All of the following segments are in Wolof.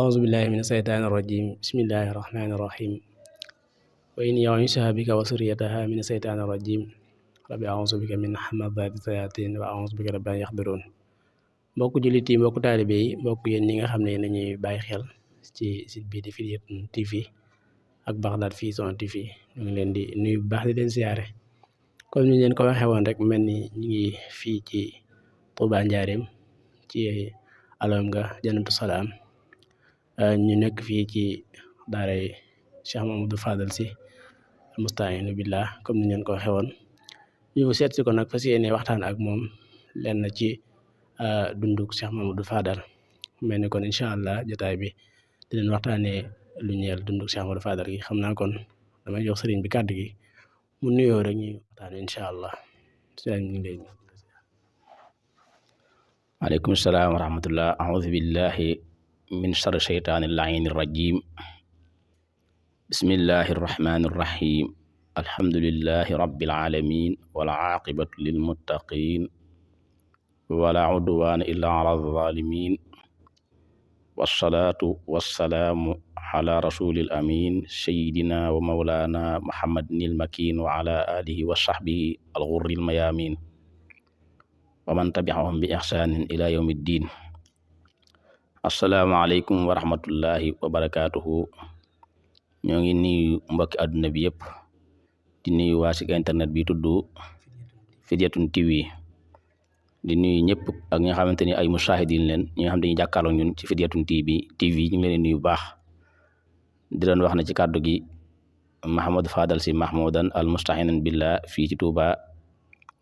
أعوذ بالله من الشيطان الرجيم بسم الله الرحمن الرحيم وإني أعيذها بك وذريتها من الشيطان الرجيم rabbi a'uuzu bika min hamazaati sayaatiin wa a'uuzu bika rabbi an yaxduruun. Mbokk jullit yi, mbokk taalibe yi, mbokk yéen ñi nga xam ne nañuy bàyyi xel ci site bii di Firdawsi TV ak Baghdad Vision TV, ñu ngi leen di nuyu bu baax di leen siyaare. comme ni leen ko waxee woon rek, mel ni ñu ngi fii ci Touba Njaareem ci Alhamga Jannatu Salaam. ñu nekk fii ci daaray Cheikh Mamadou Fadal Sy Al-Musta'iinu billah, comme ni leen ko waxee woon. ñu seet si ko nag fas yéene waxtaan ak moom lenn ci dunduk Cheikh Mamadou Fadal. mel ni kon incha allah jotaay bi di leen waxtaanee lu ñeel dunduk Cheikh Mamadou Fadal gi. xam naa kon damay jox sëriñ bi kàddu gi mu nuyoo rek ñuy waxtaanee incha allah. sëriñ ñu ngi lay. waaleykum salaam wa rahmatullah. a'uuzu billahi min sharri shaytaani l-la'iini r-rajiim. bismillahi r-rahmaani r-rahiim. alhamdulillahi rabbil aalamiin wal aaqibatu lil muttaqiin wala udwaana illaa alaa zaalimiin wassalaatu wassalaamu ala rasuulil amiin sayyidinaa wa mawlaanaa muhammadinil makiin wa ala aalihi wa sahbihi al ghurril mayaamiin wa man tabi'ahum bi ihsaanin ilaa yawmi ddiin. assalaamu aleykum wa rahmatullahi wa barakaatuhu. ñoo ngi nuyu mbokki àdduna bi yëpp, di nuyu waa site internet bi tudd Firdawsi TV, di nuyu ñëpp ak ñi nga xamante ni ay mushahidin leen, ñi nga xam dañuy jàkkaarloo ñun ci Firdawsi TV ñu ngi leen di nuyu bu baax. di leen wax ne ci kàddu gi Mahamadou Fadal Sy Mahmoudan Al-Musta'iinu billah fii ci Touba,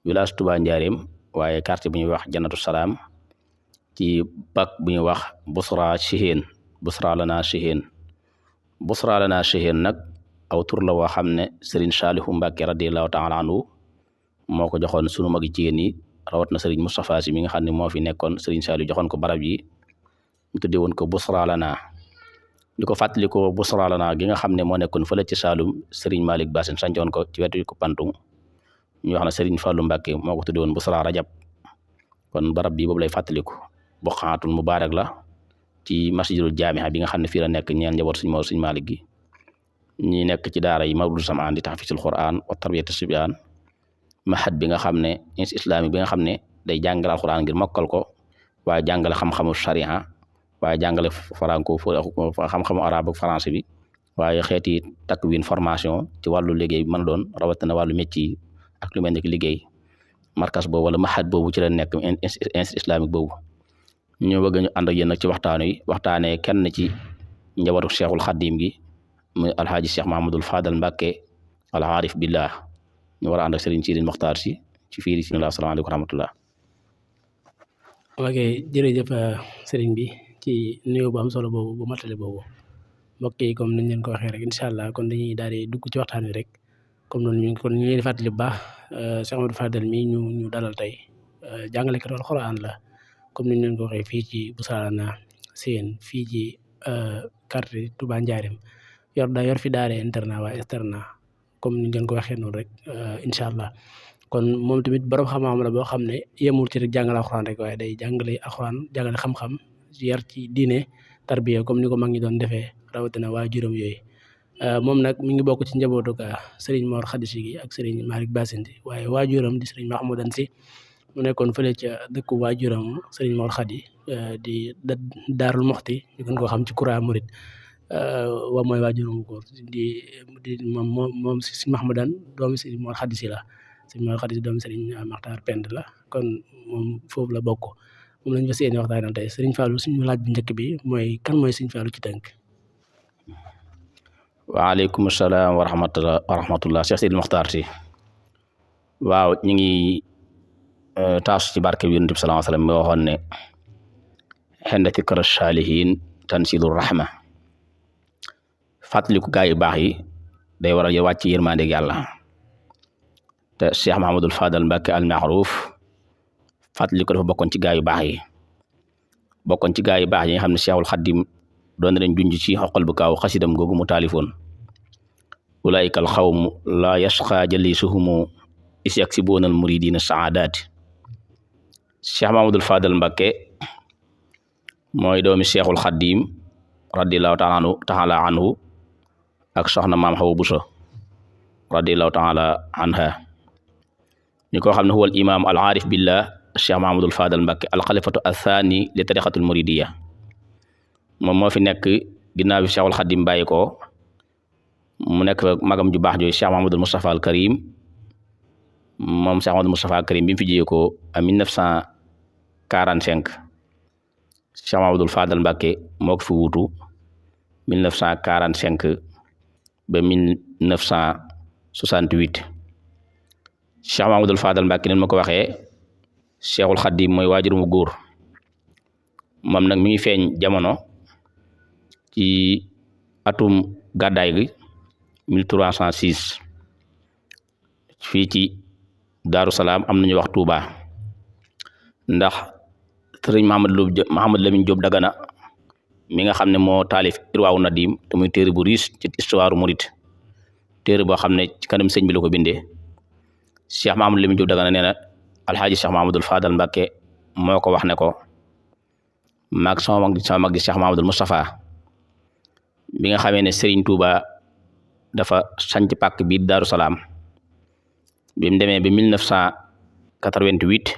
village Touba Njaareem, waaye quartier bu ñuy wax Jannatu Salaam, ci pak bu ñuy wax Busra Chiheen. Busra lana Chiheen. Busra lana Chiheen nag aw tur la woo xam ne Serigne Saliou Mbacke radiyallahu ta'ala anhu moo ko joxoon sunu magi jigéen yi, rawat na Serigne Moustapha Sy mi nga xam ne moo fi nekkoon. Serigne Saliou joxoon ko barab yi, ñu tuddee woon ko Busra lana. di ko fàttali ko Busra lana gi nga xam ne moo nekkoon fële ci Saloum, Serigne Malick Bassine sancoon ko ci wetu ko Pantung, ñu wax na Serigne Fallou Mbacke moo ko tuddee woon Busra Rajab. kon barab bi boobu lay fàttaliku. Buqaatul Mubaarak la ci masjidul jaamiha bi nga xam ne fii la nekk ñeel njaboot Serigne Malick gi. ñi nekk ci daara yi Mawlud Samaan di tahfiizul Qur'aan wa tarbiyatu sibyaan, mahad bi nga xam ne institut islamique bi nga xam ne day jàngale alxuraan ngir mokkal ko, waaye jàngale xam-xamu sharia, waaye jàngale franco xam-xamu arabe ak français bi, waaye xeeti takwin formation ci wàllu liggéey bi mën a doon, rawatina wàllu métier yi ak lu mel ni liggéey. markas boobu wala mahad boobu ci la nekk institut islamique boobu. ñu bëgg ñu ànd ak yéen nag ci waxtaan wi waxtaanee kenn ci njabootu Cheikhul Xadim gi, muy alhaaji Cheikh Mahamadul Fadal Mbacke al aarif billah. ñu war a ànd ak Serigne Sidi Mokhtar Sy ci fii bismillah. asalaamaaleykum wa rahmatullah. ok, jërëjëf Serigne bi ci nuyoo bu am solo boobu bu matale boobu. mbokk yi comme nañ leen ko waxee rek, incha allah kon dañuy daal di dugg ci waxtaan wi rek. comme noonu kon ñu leen di fàttali bu baax Cheikh Mamadou Fadal mi ñu dalal tey jàngalekat alxuraan la, comme niñ leen ko waxee fii ci Busra lana Chiheen, fii ci quartier Touba Njaareem. yor fi daare internat waa externat, comme ni ngeen ko waxee noonu rek. incha allah kon moom tamit borom xam-xam la boo xam ne yemul ci rek jàngale alxuraan rek, waaye day jàngale alxuraan, jàngale xam-xam, yar ci diine, tarbiya, comme ni ko mag ñi doon defee, rawatina waa juróom yooyu. moom nag mi ngi bokk ci njabootu Serigne Mor Khady Sy gi ak Serigne Malick Bassine Sy, waaye waajuram di Serigne Mahmoudan Sy mu nekkoon fële ca dëkku waajuram Serigne Mor Khady di Daarul Moxti, ñu gën koo xam ci Kura Murid. wa mooy waajuram góor di moom Serigne Mahmoudan doomi Serigne Mor Khady Sy la. Serigne Mor Khady Sy doomi Serigne Makhtar Pend la, kon moom foofu la bokk. moom lañu fas yéene waxtaanal tey. Serigne Fallou, suñu laaj bu njëkk bi mooy kan mooy Serigne Fallou ci tënk. waaleykum salaam wa rahmatullah. Cheikh Sidi Mokhtar Sy, waaw ñu ngi taasu ci barke bi Yonent bi sallallahu alayhi wa sallam mi waxoon ne xenda zikra saalihiin tanzilu rahma. fàttaliku gaa yu baax yi day waral yow wàcc yërmandeeg yàlla. te Cheikh Mahamadul Fadal Mbacke al Maxruuf fàttaliku dafa bokkoon ci gaa yu baax yi, bokkoon ci gaa yu baax yi nga xam ne Cheikhul Xadim doon na leen junj ci xoqal bu kaaw xasidam googu mu taalifoon. ulaa'ikal xawmu laa yashqaa jalisuhumu is yaksibuuna al muridiina saadaati. Cheikh Mahamadul Fadal Mbacke mooy doomi Cheikhul Xadim radiyallahu taala anhu ak soxna maam Xawa Buso radiyallahu taala anha ñu ko xam ne huwa al imam al aarif billah Cheikh Mahamadul Fadal Mbacké al xalifatu athani li tariqatul muridiyya moom moo fi nekk ginnaaw bi Cheikhul Xadim bàyyi ko mu nekk magam ju baax jooyu Cheikh Mahamadul Moustapha al Karim moom Cheikh Mahamadul Moustapha al Karim bi mu fi jiyee ko en 1945 Cheikh Mahamadul Fadal Mbacké moo ko fi wuutu 1945 ba 1968 Cheikh Mahamadul Fadal Mbacké nen ma ko waxee Cheikhul Xadim mooy waajur mu góor moom nag mi ngi feeñ jamono ci atum gàddaay gi 1306 fii ci Daaru Salaam am nañu wax Touba ndax sëriñ Mahamad Lamine Diop Dagana mi nga xam ne moo taalif Irwaawu Nadim te muy téere bu riis ci histoire murit téere boo xam ne ci kanam sëñ bi la ko bindee Cheikh Mahamad Lamine Diop Dagana nee na alxaaji Cheikh Mahamadul Fadal Mbacké moo ko wax ne ko maag sama mag di Cheikh Mahamadul Moustapha bi nga xamee ne Serigne Touba dafa sanc pàkk biir Daaru Salaam bi mu demee ba 1988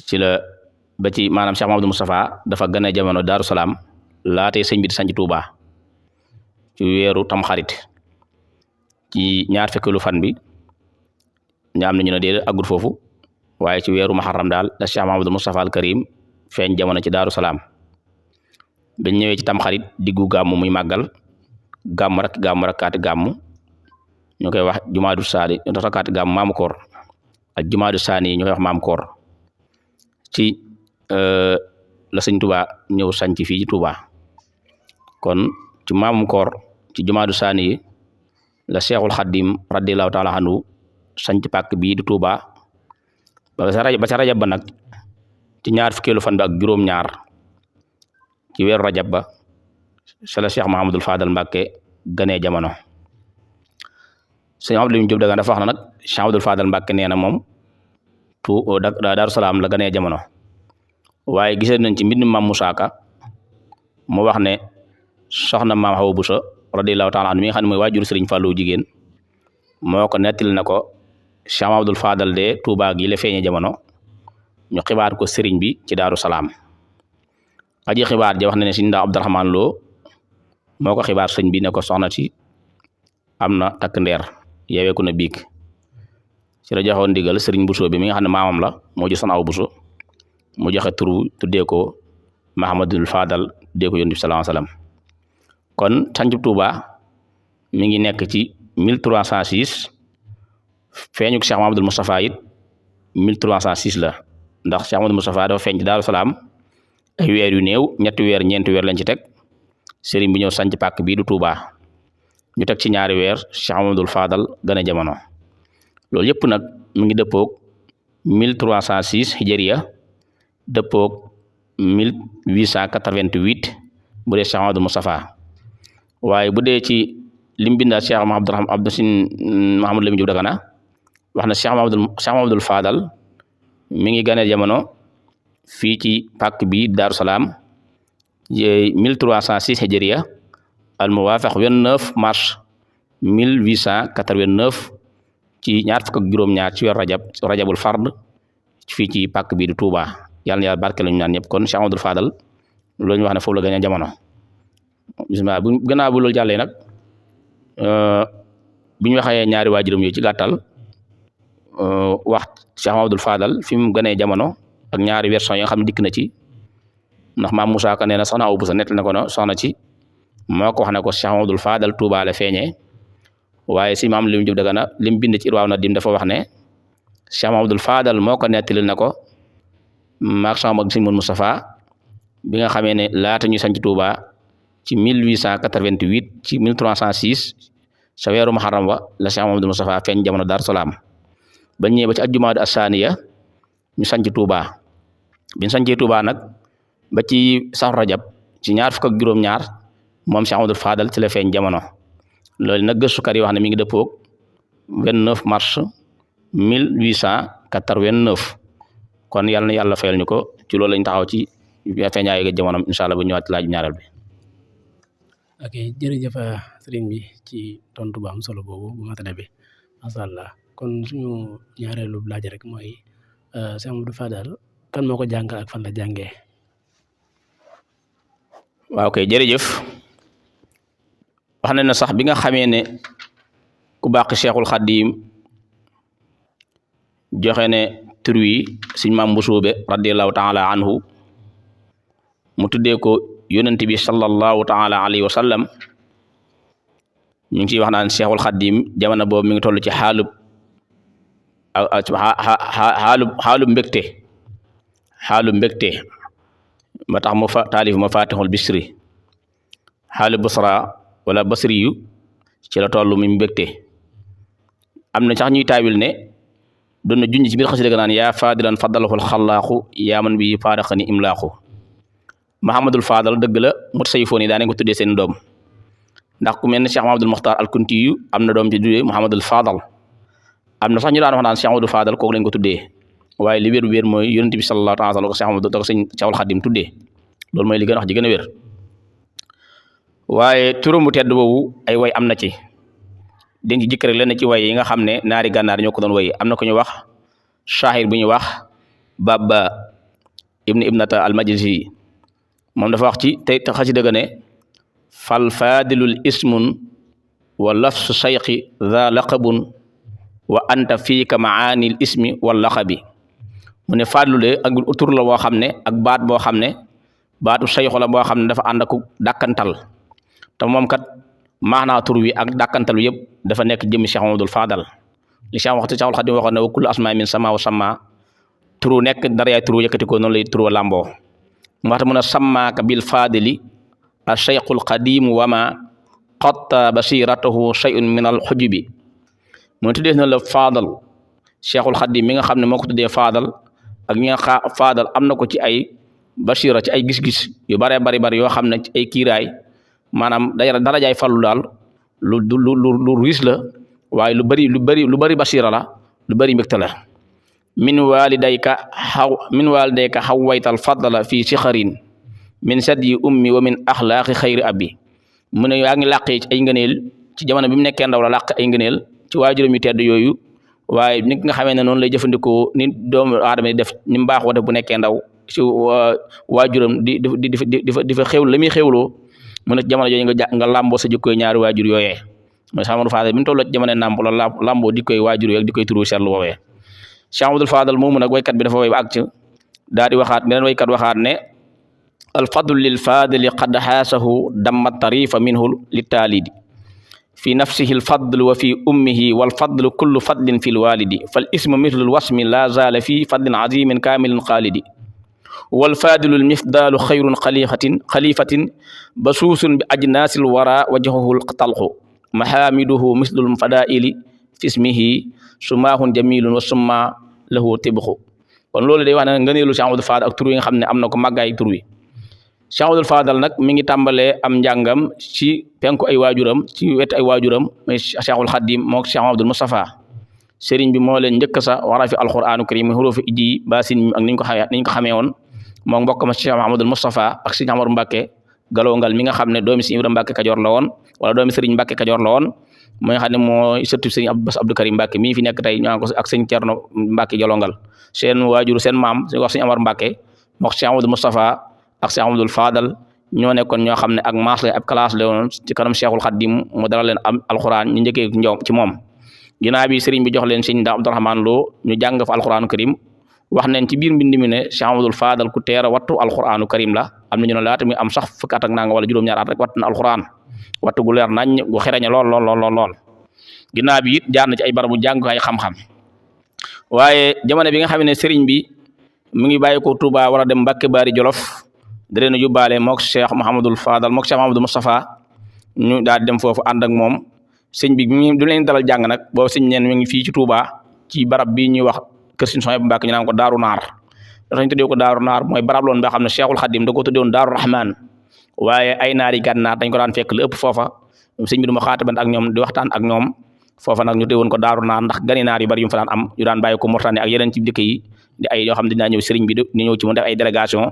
ci la ba ci maanaam Cheikh Mahamadul Moustapha dafa gën a jamono Daaru Salaam laatee sëñ bi di sanc Touba ci weeru Tamxarit ci ñaar fekkeelu fan bi ña am na ñu ne déedéet aggut foofu waaye ci weeru Muharram daal la Cheikh Mahamadul Moustapha al Karim feeñ jamono ci Daaru Salaam bañ ñëwee ci Tamxarit diggu gàmmu muy màggal gàmmu rakkaati gàmmu ñu koy wax jumaadu saani rakkaati gàmmu maamu koor ak jumaadu saani ñu koy wax maam koor ci la sëñ Touba ñëw sanc fii ci Touba kon ci maamum koor ci jumaadu saani yi la Cheikhul Xadim radiyallahu taala anhu sanc pàkk bii di Touba ba ca rajab ba nag ci ñaar fukkeelu fan bi ak juróom-ñaar ci weeru rajab ba sa la Cheikh Mahamadul Fadal Mbacké ganee jamono sëñ Abdou Lamine Diop Dagana dafa wax na nag Cheikh Mahamadul Fadal Mbacké nee na moom Daaru Salaam la ganee jamono waaye gisee nañ ci mbind Maam Musaa Ka mu wax ne soxna maam Xawa Buso radiyallahu taala anhu mi nga xam ne mooy waajur Sëriñ Fallu jigéen moo ko nettali na ko Cheikh Mahamadul Fadal de Touba gi la feeñee jamono ñu xibaar ko sëriñ bi ci Daaru Salaam aji xibaar ja wax na ne Sëriñ Ndaw Abdurahmaan Lo moo ko xibaar sëñ bi ne ko soxna si am na takk ndeer yeeweeku na biig ci la joxoon ndigal Sëriñ Buso bi mi nga xam ne maamam la moo ji Soxna Awa Buso mu joxe turu tuddee ko Mahamadul Fadal tuddee ko Yonent bi sallallahu alayhi wasallam kon sancub Touba mi ngi nekk ci 1306 feeñuk Cheikh Mahamadul Moustapha it 1306 la ndax Cheikh Mahamadul Moustapha dafa feeñ ci Daaru Salaam ay weer yu néew ñeenti weer ñeenti weer lañ ci teg sëriñ bi ñëw sanc pàkk bii du Touba ñu teg ci ñaari weer Cheikh Mahamadul Fadal gën a jamono loolu yëpp nag mu ngi dëppoog 1306 hijriya dëppoog 1888 bu dee Cheikh Mahamadul Moustapha waaye bu dee ci lim bindaa Cheikh Mahamadul Lamine Diop Dagana wax na Cheikh Mahamadul Fadal mi ngi gane jamono fii ci pàkk bi Daaru Salaam 1306 hijriya al muwaafiq 29 mars 1889 ci ñaar fukk ak juróom-ñaar ci weer rajabul fard fii ci pàkk bi di Touba yàlla na yàlla barke lañu naan ñëpp kon Cheikh Mahamadul Fadal loolu ñu wax ne foofu la gane jamono bismillah bu gannaaw bu loolu jàllee nag bi ñu waxee ñaari waajuram yooyu ci gàttal wax Cheikh Mahamadul Fadal fi mu gënee jamono ak ñaari version yi nga xam ne dikk na ci ndax maam Musaa Ka nee na soxna Awa Buso nett na ko no soxna ci moo ko wax ne ko Cheikh Mahamadul Fadal Touba la feeñee waaye si maam Lamine Diop Dagana lim bind ci Irwaaw Nadim dafa wax ne Cheikh Mahamadul Fadal moo ko nettali na ko maak sama mag Sëriñ Moustapha bi nga xamee ne laata ñu sanc Touba ci 1888 ci 1306 sa weeru Muharram wa la Cheikh Mahamadul Moustapha feeñ jamono Daaru Salaam ba ñëwee ba ci ajjumaadu asaniya ñu sanc Touba biñ sancee Touba nag ba ci sax rajab ci ñaar fukk ak juróom-ñaar moom Cheikh Mahamadul Fadal ci la feeñ jamono loolu nag gëstukat yi wax ne mi ngi dëppoog 29 mars 1889 kon yàlla na yàlla fayal ñu ko ci loolu lañ taxaw ci feeñaayu ga jamonoom incha allah bu ñëwaat laaj ñaareel bi ok jërëjëf sëriñ bi ci tontu bu am solo boobu bu matale bi macha allah kon suñu ñaareelu laaj rek mooy Cheikh Amadou Fadal kan moo ko jàngal ak fan la jàngee. waaw kay jërëjëf wax na ne sax bi nga xamee ne ku baax Cheikhul Khadim joxe ne tur wi suñ maam Mbusoobe radiyallahu taala anhu mu tuddee ko yonent bi sallallahu taala alayhi wa sallam ñu ngi ciy wax naan Cheikhul Khadim jamono boobu mi ngi toll ci xaalub mbégte ba tax mu taalif Mafatihul Bichri xaalub busra wala basri yu ci la toll mi mbégte am na sax ñuy taawil ne doon na junj ci biir xasida ga naan yaa fadilan faddalahul xallaaxu yaa man bi faaraxani imlaaxu Mahamadul Fadal dëgg la mutasawwifoon yi daane ko tuddee seen doom ndax ku mel ne Cheikh Mahamadul Muxtaar al Kunti yu am na doom ci tuddee Muhammadul Fadal am na sax ñu daan wax naan Cheikh Mahamadul Fadal kooku lañ ko tuddee waaye li wér mooy yonent bi sallallahu alayhi wa sallam ko Cheikh Mahamadou da ko sëñ Cheikhul Khadim tuddee loolu mooy li gën a wax ji gën a wér waaye turam bu tedd boobu ay way am na ci dañ ci jëkk rek lenn ci way yi nga xam ne naari gànnaar ñoo ko doon way am na ko ñu wax shahir bu ñu wax Baba ibnata al Majlisi moom dafa wax ci te xasi dëgg ne fal fadilul ismun wa lafsu sayqi za laqabun wa anta fiika maanil ismi wal laqabi mu ne fadlule ak tur la boo xam ne ak baat boo xam ne baatu sayxu la boo xam ne dafa ànd ak dàkkantal te moom kat maanaa tur wi ak dàkkantal wi yëpp dafa nekk jëmmi Cheikh Mamadou Fadal li Cheikh waxtu Cheikhul Khadim waxoon ne wa kullu asmaa min sama wa sama turu nekk dara yaay turu yëkkati ko noonu lay turu lamboo mu waxta mun a sammaaka bil fadili a cheikhul qadim wama qatta basiratahu shay'un min al xujubi mu tuddee na la Fadal Cheikhul Khadim mi nga xam ne moo ko tuddee Fadal ak ñi nga Fadal am na ko ci ay basira ci ay gis-gis yu bare bari yoo xam ne ci ay kiiraay maanaam darajaay fallu daal lu riis la waaye lu bari basira la lu bari mbégte la min walidayka xawwaytal fadla fi sixarin min sadyi ummi wa min axlaaqi xayri abi mu ne yaa ngi làqee ci ay ngëneel ci jamono bi mu nekkee ndaw la làq ay ngëneel ci waajuram yu tedd yooyu waaye nit nga xamee ne noonu lay jëfandikoo ni doomu aadama di def ni mu baaxoo def bu nekkee ndaw ci waajuram di fa xew la muy xewloo mu ne jamono jooju nga làmboo sa jikkoy ñaari waajur yooyee mooy Cheikh Amadou Fadal bi mu tolloo ci jamono nàmp la làmboo di koy waajur yooyu di koy turu seetlu woowee Cheikh Amadou Fadal moomu nag waykat bi dafa way ba ak ci daal di waxaat beneen waykat waxaat ne alfadlu lil fadili qad xaasahu damma tarifa minhu li taalidi fi nafsihi alfadlu wa fi ummihi walfadlu kullu fadlin fi lwalidi fal ismu mithlu lwasmi la zaala fi fadlin azimin kamilin xaalidi walfadilu lmifdalu xayrun xalifatin basuusun bi ajnaasil wara wajhuhu talqu mahamiduhu mithlu lfadaili fi ismihi sumaahun jamilun wa summa lahu tibxu kon loolu day wax ne ngëneelu Cheikh Amadou Fadal ak tur wi nga xam ne am na ko màggaay tur wi Cheikh Amadou Fadal nag mi ngi tàmbalee am njàngam ci penku ay waajuram ci wetu ay waajuram mooy Cheikhul Khadim moo Cheikh Mamadou Moustapha sëriñ bi moo leen njëkk sa wara fi alquranu karim xurufi iji basin ak niñ ko xamee woon moo mbokk ma Cheikh Mamadou Moustapha ak Sëriñ Amar Mbàkke galongal mi nga xam ne doomi Sëriñ Ibrahima Mbàkke Kajoor la woon wala doomi Sëriñ Mbàkke Kajoor la woon mooy nga xam ne mooy sëtu Sëriñ Bass Abdou Karim Mbàkke mii fi nekk tey ñu ko ak Sëriñ Cerno Mbàkke galongal seen waajur seen maam su wax Sëriñ Amar Mbàkke moo Cheikh Mamadou Moustapha ak Cheikh Amadou Fadal ñoo nekkoon ñoo xam ne ak maas la ab classe la woon ci kanam Cheikhul Khadim mu dara leen am alquran ñu njëkkee ci moom ginnaaw bi sëriñ bi jox leen Sëriñ Abdourahmane Lo ñu jàng fa alquranu karim wax nañ ci biir mbind mi ne Cheikh Amadou Fadal ku teer a wattu alquranu karim la am na ñu ne laata mi am sax fukki at ak nanga wala juróom-ñaar at rek wattu na alquran wattu gu leer nañ gu xereñe lool ginnaaw bi it jaar na ci ay barabu jàng ay xam-xam waaye jamono bi nga xam ne sëriñ bi mu ngi bàyyi ko Touba war a dem Mbàkke Bari Jolof da leen a yóbbaale mook Cheikh Mouhamadul Fadal mook Cheikh Mouhamadou Moustapha ñu daal di dem foofu ànd ak moom sëñ bi du leen dalal jàng nag boobu sëñ neen mi ngi fii ci Touba ci barab bii ñuy wax kër Sëñ Sohaybu Mbàkke ñu naan ko Daaru Naar dañu tuddee ko Daaru Naar mooy barab loon boo xam ne Cheikhul Khadim da ko tuddee woon Daaru Rahman waaye ay naari gànnaar dañ ko daan fekk lu ëpp foofa sëñ bi du ma xaataban ak ñoom di waxtaan ak ñoom foofa nag ñu tuddee woon ko Daaru Naar ndax gani naar yu bari yu mu fa daan am yu daan bàyyi ko Mauritanie ak yeneen ci dëkk yi di ay yoo xam ne dinaa ñëw sëriñ bi di ñëw ci mu def ay délégation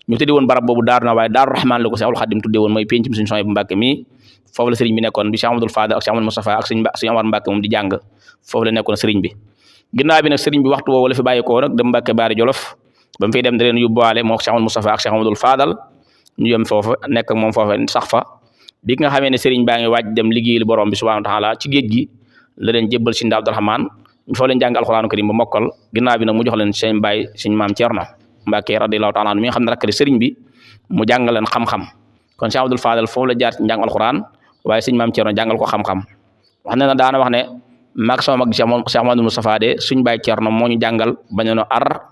ñu tuddee woon barab boobu Daaru na waaye Daaru Rahmaan la ko Cheikhul Khadim tuddee woon mooy péncum suñu Souhaïbou Mbacké mi foofu la sëriñ bi nekkoon bi Cheikh Amadou Fadal ak Cheikh Amadou Moustapha ak sëriñ Amar Mbacké moom di jàng foofu la nekkoon sëriñ bi ginnaaw bi nag sëriñ bi waxtu woowu la fi bàyyikoo nag dem Mbacké Baari Jolof ba mu fiy dem da leen yóbbuwaale moo Cheikh Amadou Moustapha ak Cheikh Amadou Fadal ñu yem foofu nekk ak moom foofu sax fa bi nga xamee ne sëriñ baa ngi waaj dem liggéeyal borom bi subhanahu wa taala ci géej gi la leen jébbal si Ndaa Abdourahmane ñu foo leen jàng alxuraanu karim ba mokkal ginnaaw bi nag mu jox leen seen baay suñ maam Thierno Mbacké radiyallahu taala mi nga xam ne rakk sëriñ bi mu jàngal leen xam-xam kon Cheikh Amadou Fadal foofu la jaar ci njàng alxuraan waaye suñ maam Thierno jàngal ko xam-xam wax ne na daana wax ne maag sama mag Cheikh Amadou Moustapha de suñ baay Thierno moo ñu jàngal bañ na ar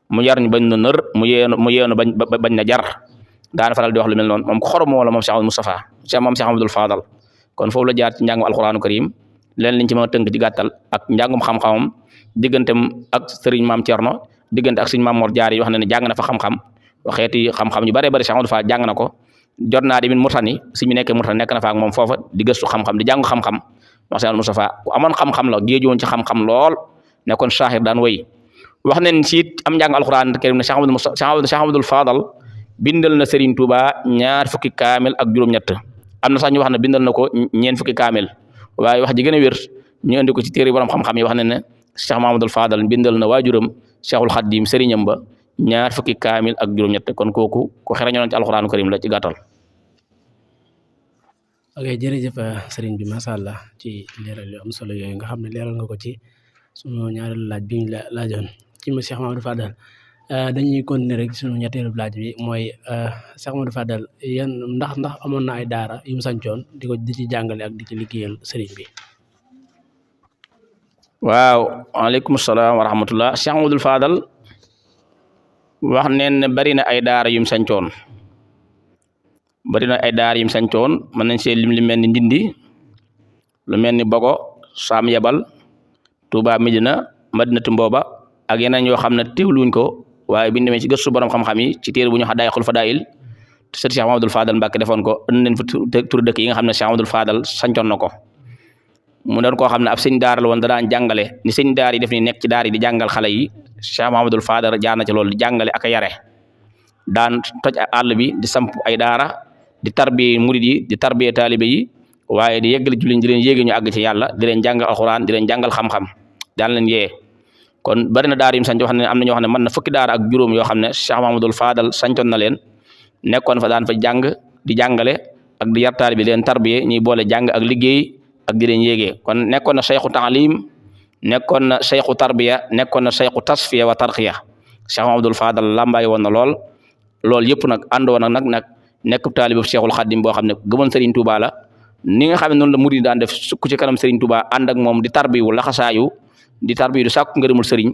mu yar ñu bañ na nër mu yeenu bañ na jar daana faral di wax lu mel noonu moom ko xorom moo la moom Cheikh Amadou Moustapha Cheikh Amadou Fadal kon foofu la jaar ci njàngum alxuraanu karim leen liñ ci mën a tënk ci gàttal ak njàngum xam-xamam digganteem ak sëriñ maam Thierno diggante ak suñ maam Mor Jaar yi wax na ne jàng na fa xam-xam waxeeti xam-xam yu bëree bëri Cheikh Amadou Fadal jàng na ko jot naa tamit Murtani si ñu nekkee Murtani nekk na fa ak moom foofa di gëstu xam-xam di jàng xam-xam wax Cheikh Amadou Moustapha ku amoon xam-xam la géeju woon ci xam-xam lool nekkoon saahir daan wéy wax nañ ci am njàng alxuraan karim ne Cheikh Amadou Fadal bindal na Serigne Touba 2 fukki kaamil ak juróom-ñett am na sax ñu wax ne bindal na ko 4 fukki kaamil waaye wax ji gën a wér ñu andi ko ci téere borom xam-xam yi wax ne ne Cheikh Mamadou Fadal bindal na waajuram Cheikhul Khadim sëriñam ba 2 fukki kaamil ak juróom-ñett kon kooku ku xereñoon ci alxuraanu karim la ci gàttal. ok jërëjëf sëriñ bi macha allah ci leeral yu am solo yooyu nga xam ne leeral nga ko ci sunu ñaareelu laaj bi ñu la laajoon ci ma Cheikh Mamadou Fadal dañuy continuer rek sunu ñetteelu laaj bi mooy Cheikh Mamadou Fadal yan ndax amoon na ay daara yu mu sancoon di ci jàngale ak di ci liggéeyal sëriñ bi. waaw waaleykum salaam wa rahmatullah Cheikh Mamadou Fadal wax neen ne bari na ay daara yu mu sancoon mën nañ see lim li mel ni Ndindi lu mel ni Bogo Sam Yabal Touba Medina Madinatu Mbooba ak yeneen yoo xam ne teewluñ ko waaye biñu demee ci gëstu borom xam-xam yi ci téere bu ñu Hadaayaqul Fadaa'il te sët Cheikh Mamadou Fadal Mbacké defoon ko ënd nañ fa tur dëkk yi nga xam ne Cheikh Mamadou Fadal sancoon na ko mu doon koo xam ne ab sëñ daara la woon da daan jàngale ni sëñ daara yi def ni nekk ci daara yi di jàngal xale yi Cheikh Mamadou Fadal jaar na ci loolu di jàngale ak a yare daan toj àll bi di samp ay daara di tarbiye murid yi di tarbiye taalibe yi waaye di yeggali jullit di leen yéege ñu àgg ci yàlla di leen jàngal alxuraan di leen jàngal xam-xam daan leen yee kon bari na daara yu mu sanc wax ne am na ñoo xam ne mën na fukki daara ak juróom yoo xam ne Cheikh Mamadou Fadal sancoon na leen nekkoon fa daan fa jàng di jàngale ak di yar taalibe bi leen tarbiye ñuy boole jàng ak liggéey ak di leen yéegee kon nekkoon na cheikhu taalim nekkoon na cheikhu tarbiya nekkoon na cheikhu tasfiya wa tarxiya Cheikh Mamadou Fadal lambaay woon na lool yëpp nag àndoon nag nekk taalibu Cheikhul Khadim boo xam ne gëmoon Serigne Touba la ni nga xam ne noonu la murid daan def sukk ci kanam Serigne Touba ànd ak moom di tarbiyu laxasaayu di tarbiyu di sàkku ngërëmul Serigne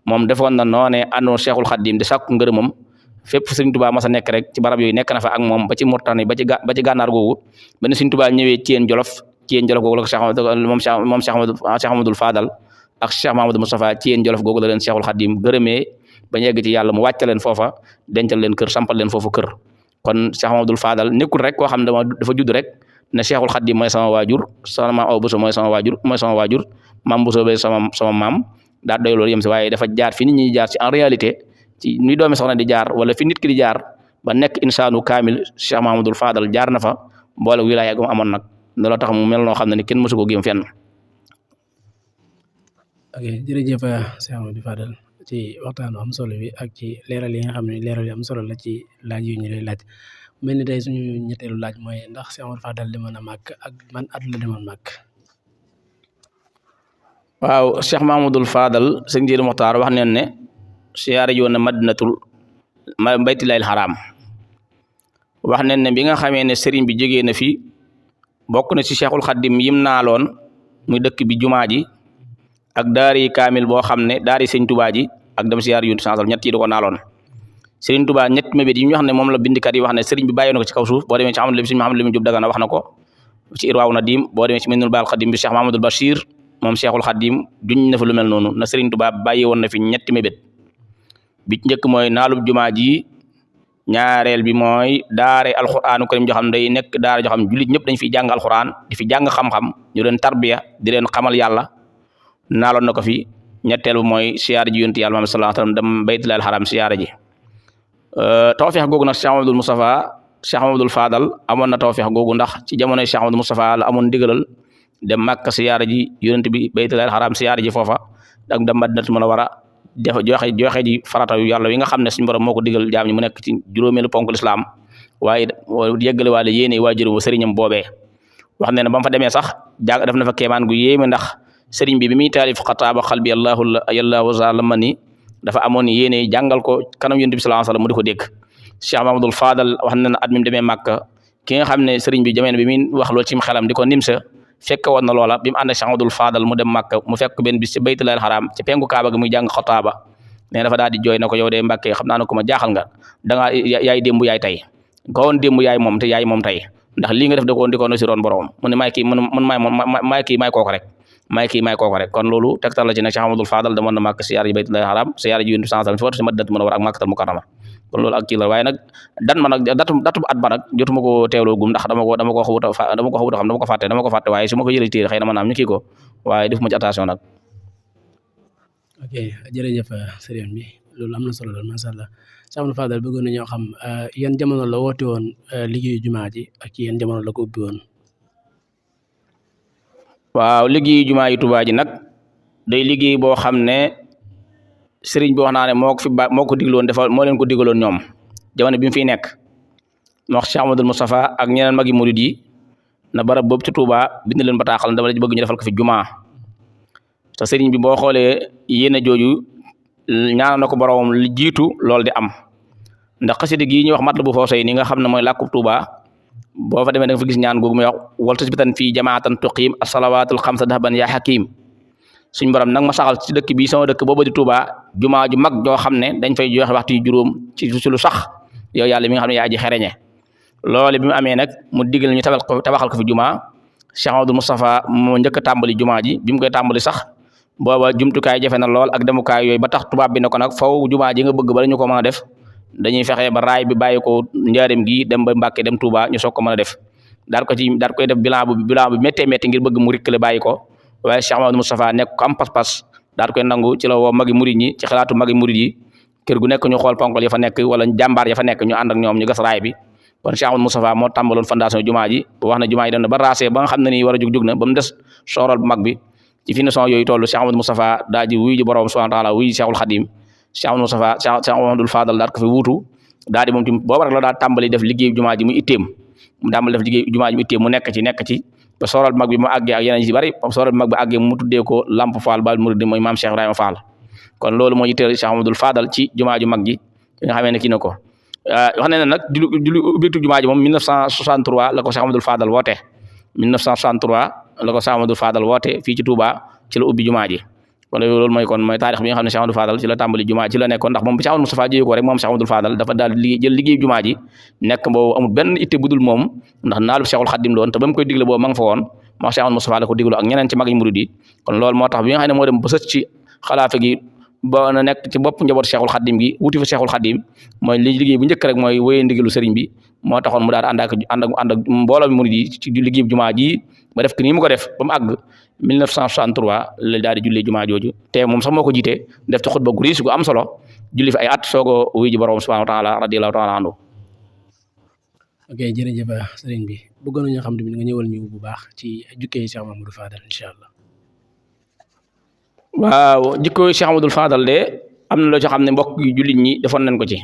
moom defoon na noonee àndoon Cheikhul Khadim di sàkku ngërëmam fépp Serigne Touba mas a nekk rek ci barab yooyu nekk na fa ak moom ba ci Murtani ba ci gànnaar googu ba ne Serigne Touba ñëwee Thiène Jolof googu la ko Cheikh Mamadou Fadal ak Cheikh Mamadou Moustapha Thiène Jolof googu la leen Cheikhul Khadim gërëmee ba ñu yegg ci yàlla mu wàccal leen foofa dencal leen kër sampal leen foofu kër kon Cheikh Mamadou Fadal nekkul rek koo xam ne dafa judd rek ne Cheikhul Khadim mooy sama waajur sama maam Awa Bousso mooy sama waajur maam Bousso bay sama maam daa doy loolu yem si waaye dafa jaar fi nit ñi jaar ci en réalité ci ni doomi soxna di jaar wala fi nit ki di jaar ba nekk insaanu kaamil Cheikh Mamadou Fadal jaar na fa boole wilaaya gum amoon nag looloo tax mu mel noo xam ne ni kenn mësu ko géem fenn. ok jërëjëf Cheikh Mamadou Fadal ci waxtaanu am solo bi ak ci leeral yi nga xam ne leeral yi am solo la ci laaj yu ñu lay laaj mel ni tey suñu ñetteelu laaj mooy ndax Cheikh Mamadou Fadal demoon na Màkk ak man at la demoon Màkk. waaw Cheikh Mamadou Fadal sëñ Jiili Muxtaar wax neen ne siyaare joon na madinatul baytillaahil xaraam wax neen ne bi nga xamee ne sëriñ bi jógee na fi bokk na ci Cheikhul Khadim yim naaloon muy dëkk bi jumaa ji ak daari kaamil boo xam ne daari sëñ Touba ji ak dem siyaar yu sansal ñett yi da ko naaloon Serigne Touba ñett mébét yi ñu wax ne moom la bindikat yi wax ne Serigne bi bàyyi na ko ci kaw suuf boo demee ci Sëriñ Mouhamadou Lamine Diop Dagana wax na ko ci Irwaaw Nadim boo demee ci Minanul Baaqil Xadim bi Cheikh Mahamadul Bachir moom Cheikhul Khadim duñ na fa lu mel noonu na Serigne Touba bàyyi woon na fi ñetti mébét bi njëkk mooy naalub jumaa ji ñaareel bi mooy daare alquraanu karim joo xam ne day nekk daara joo xam jullit ñëpp dañ fiy jàng alquran di fi jàng xam-xam ñu leen tarbiya di leen xamal yàlla naaloon na ko fi ñetteel bi mooy siyaara ji yonent yàlla Muhammad sallallahu alayhi wasallam dem baytullaahil haram siyaara ji tawfeex googu nag Cheikh Mamadou Moustapha Cheikh Mamadou Fadal amoon na tawfeex googu ndax ci jamonoy Cheikh Mamadou Moustapha la amoon ndigalal dem Makka siyaara ji yonent bi baytullaahil haram siyaara ji foofa ak dem Madinatul Munawwara def joxe ji farata yu yàlla yi nga xam ne suñu borom moo ko digal jaam ñi mu nekk ci juróomeelu ponk lislaam waaye yeggale waale yéene waajur wa sëriñam boobee wax ne ba mu fa demee sax jàng def na fa kéemaan gu yéeme ndax sëriñ bi muy taalif xataaba xalbi yàllaahu zalama ni dafa amoon yéene jàngal ko kanam yonent bi sallallahu alayhi wasallam mu di ko dégg Cheikh Mamadou Fadal wax na ne at mi mu demee Màkka ki nga xam ne sëriñ bi jamono bi muy wax loolu ci xelam di ko nimsa fekk woon na loola bi mu ànd ak Cheikh Mamadou Fadal mu dem Màkka mu fekk benn bis ci baytullaahil haram ci penku Kaaba gi muy jàng xataaba ne dafa daal di jooy na ko yow de Mbàkke xam naa ne ko ma jaaxal nga dangaa yaay démb yaay tey ko woon démb yaay moom te yaay moom tey ndax lii nga def da ko di ko no si roon borom mu ne maay kii maay kooku rek kon loolu tegtal la ci nag Cheikh Mamadou Fadal demoon na Màkka siyaara ji baytullaahil haram siyaara ji yonent bi sallallahu alayhi wasallam ci Madinatul Munawwara ak Makkatal Mukarrama kon loolu ak kii la waaye nag datu at ba nag jotuma ko teewloo gum ndax dama ko fàtte waaye su ma ko jëlee téere xëy na maanaam ñu kii ko waaye def ma ci attention nag. ok jërëjëf sëriñ bi loolu am na solo lool macha allah Cheikh Mamadou Fadal bëggoon nañoo xam yan jamono la woote woon liggéeyu jumaa ji ak yan jamono la ko ubbi woon. waaw liggéeyu jumaa yi Tuubaa ji nag day liggéey boo xam ne sëriñ bi wax naa ne moo ko digloon defal moo leen ko digaloon ñoom jamono bi mu fiy nekk moo wax Cheikh Amadou Moustapha ak ñeneen magi murid yi na barab boobu ci Touba bind leen bataaxal dama la bëgg ñu defal ko fi jumaa te sëriñ bi boo xoolee yéen a jooju ñaanal na ko boromam li jiitu loolu di am ndax xasida gi ñuy wax Matlabul Fawzayni nga xam ne mooy làkkub Touba boo fa demee da nga fa gis ñaan googu muy wax wal tasbitan fii jamaatan tuqiim as-salawaatul xamsa dahban yaa hakiim suñ borom nag ma saxal ci dëkk bi sama dëkk booba di Touba jumaa ju mag joo xam ne dañ fay joxe waxtu yu juróom ci lu sax yow yàlla mi nga xam ne yaa ji xereñe loole bi mu amee nag mu digal ñu tabaxal ko fi jumaa Cheikh Amadou Moustapha moo njëkk a tàmbali jumaa ji bi mu koy tàmbali sax booba jumtukaay jafe na lool ak demukaay yooyu ba tax tubaab bi ne ko nag faw jumaa ji nga bëgg bala ñu ko mën a def dañuy fexe ba raay bi bàyyi ko njaarim gi dem ba Mbàkke dem Touba ñu soog ko mën a def daal koy def bilan bu méttee métti ngir bëgg mu rikkale bàyyi ko waaye Cheikh Amadou Moustapha nekk ko am pas-pas daal koy nangu ci la woo magi murid ñi ci xalaatu magi murid yi kër gu nekk ñu xool ponkal ya fa nekk wala jàmbaar ya fa nekk ñu ànd ak ñoom ñu gas raay bi kon Cheikh Amadou Moustapha moo tàmbaloon fondation jumaa ji wax na jumaa ji dem na ba raasee ba nga xam ne nii war a jug na ba mu des soorol bu mag bi ci finition yooyu toll Cheikh Amadou Moustapha daa ji wuyu ji borom subhanahu wa taala wuyu ji Cheikhul Khadim Cheikh Amadou Moustapha Cheikh Amadou Fadal daal ko fi wuutu daal di moom tamit booba rek la daal tàmbali def liggéey jumaa ji mu itteem mu tàmbali def liggéey jumaa ji mu itteem mu nekk ci ba soorol bu mag bi mu àggee ak yeneen yi bari soorol bu mag bi àggee mu tuddee ko Lamp Fall Baal Mouride mooy maam Cheikh Ibrahima Fall kon loolu moo yitteel Cheikh Amadou Fadal ci jumaa ju mag ji nga xamee ne kii na ko wax ne nag julli ubbitu jumaa ji moom 1963 la ko Cheikh Amadou Fadal woote 1963 la ko Cheikh Amadou Fadal woote fii ci Touba ci la ubbi jumaa ji kon loolu mooy taarix bi nga xam ne Cheikh Amadou Fadal ci la tàmbali jumaa ci la nekkoon ndax moom bi Cheikh Amadou Moustapha jógee ko rek moom Cheikh Amadou Fadal dafa daal jël liggéey jumaa ji nekk boobu amul benn itte budul moom ndax naalu Cheikhul Khadim loon te ba mu koy digle boobu ma nga fa woon moo Cheikh Amadou Moustapha la ko diglu ak ñeneen ci mag yi murid yi kon loolu moo tax bi nga xam ne moo dem ba sës ci xalaafa gi ba na nekk ci bopp njaboot Cheikhul Khadim gi wuti fa Cheikhul Khadim mooy liggéey bu njëkk rek mooy wéyee ndigalu sëriñ bi moo taxoon mu daal ànd ak mbooloo mi murid yi ci liggéey jumaa ji ba def ko nii mu ko def ba mu àgg 1963 la daal di jullee jumaa jooju te moom sax moo ko jiite def ci xutba gu riis gu am solo julli fi ay at soogo wuy ji borom subhanahu wa taala radiyallahu taala anhu. ok jërëjëf sëriñ bi bëggoon nañu xam tamit nga ñëwal ñu bu baax ci jukkee Cheikh Mamadou Fadal incha allah. waaw jikko Cheikh Amadou Fadal de am na loo ci xam ne mbokk jullit ñi defoon nañ ko ci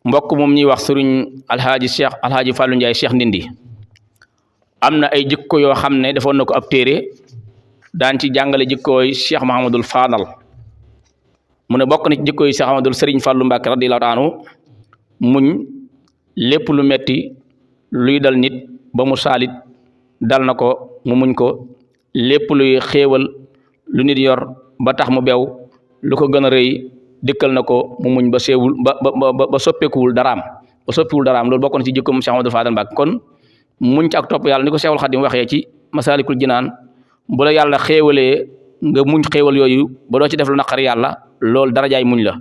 mbokk moom ñuy wax sëriñ alhaaji Fallou Ndiaye Cheikh Ndindi am na ay jikko yoo xam ne defoon na ko ab téere daan ci jàngale jikkooy Cheikh Mahamadul Fadal mu ne bokk na ci jikkooy Cheikh Mahamadul Sëriñ Fallou Mbacke radiyallahu anhu muñ lépp lu metti luy dal nit ba mu saalit dal na ko mu muñ ko lépp luy xéewal lu nit yor ba tax mu bew lu ko gën a rëy dikkal na ko mu muñ ba seewul ba soppeekuwul daraam loolu bokk na ci jikkoom Cheikh Mahamadul Fadal Mbacke kon muñ ci ak topp yàlla ni ko Cheikhul Khadim waxee ci Masalikul Jinaan bu la yàlla xéewalee nga muñ xéewal yooyu ba doo ci def lu naqari yàlla loolu darajaay muñ la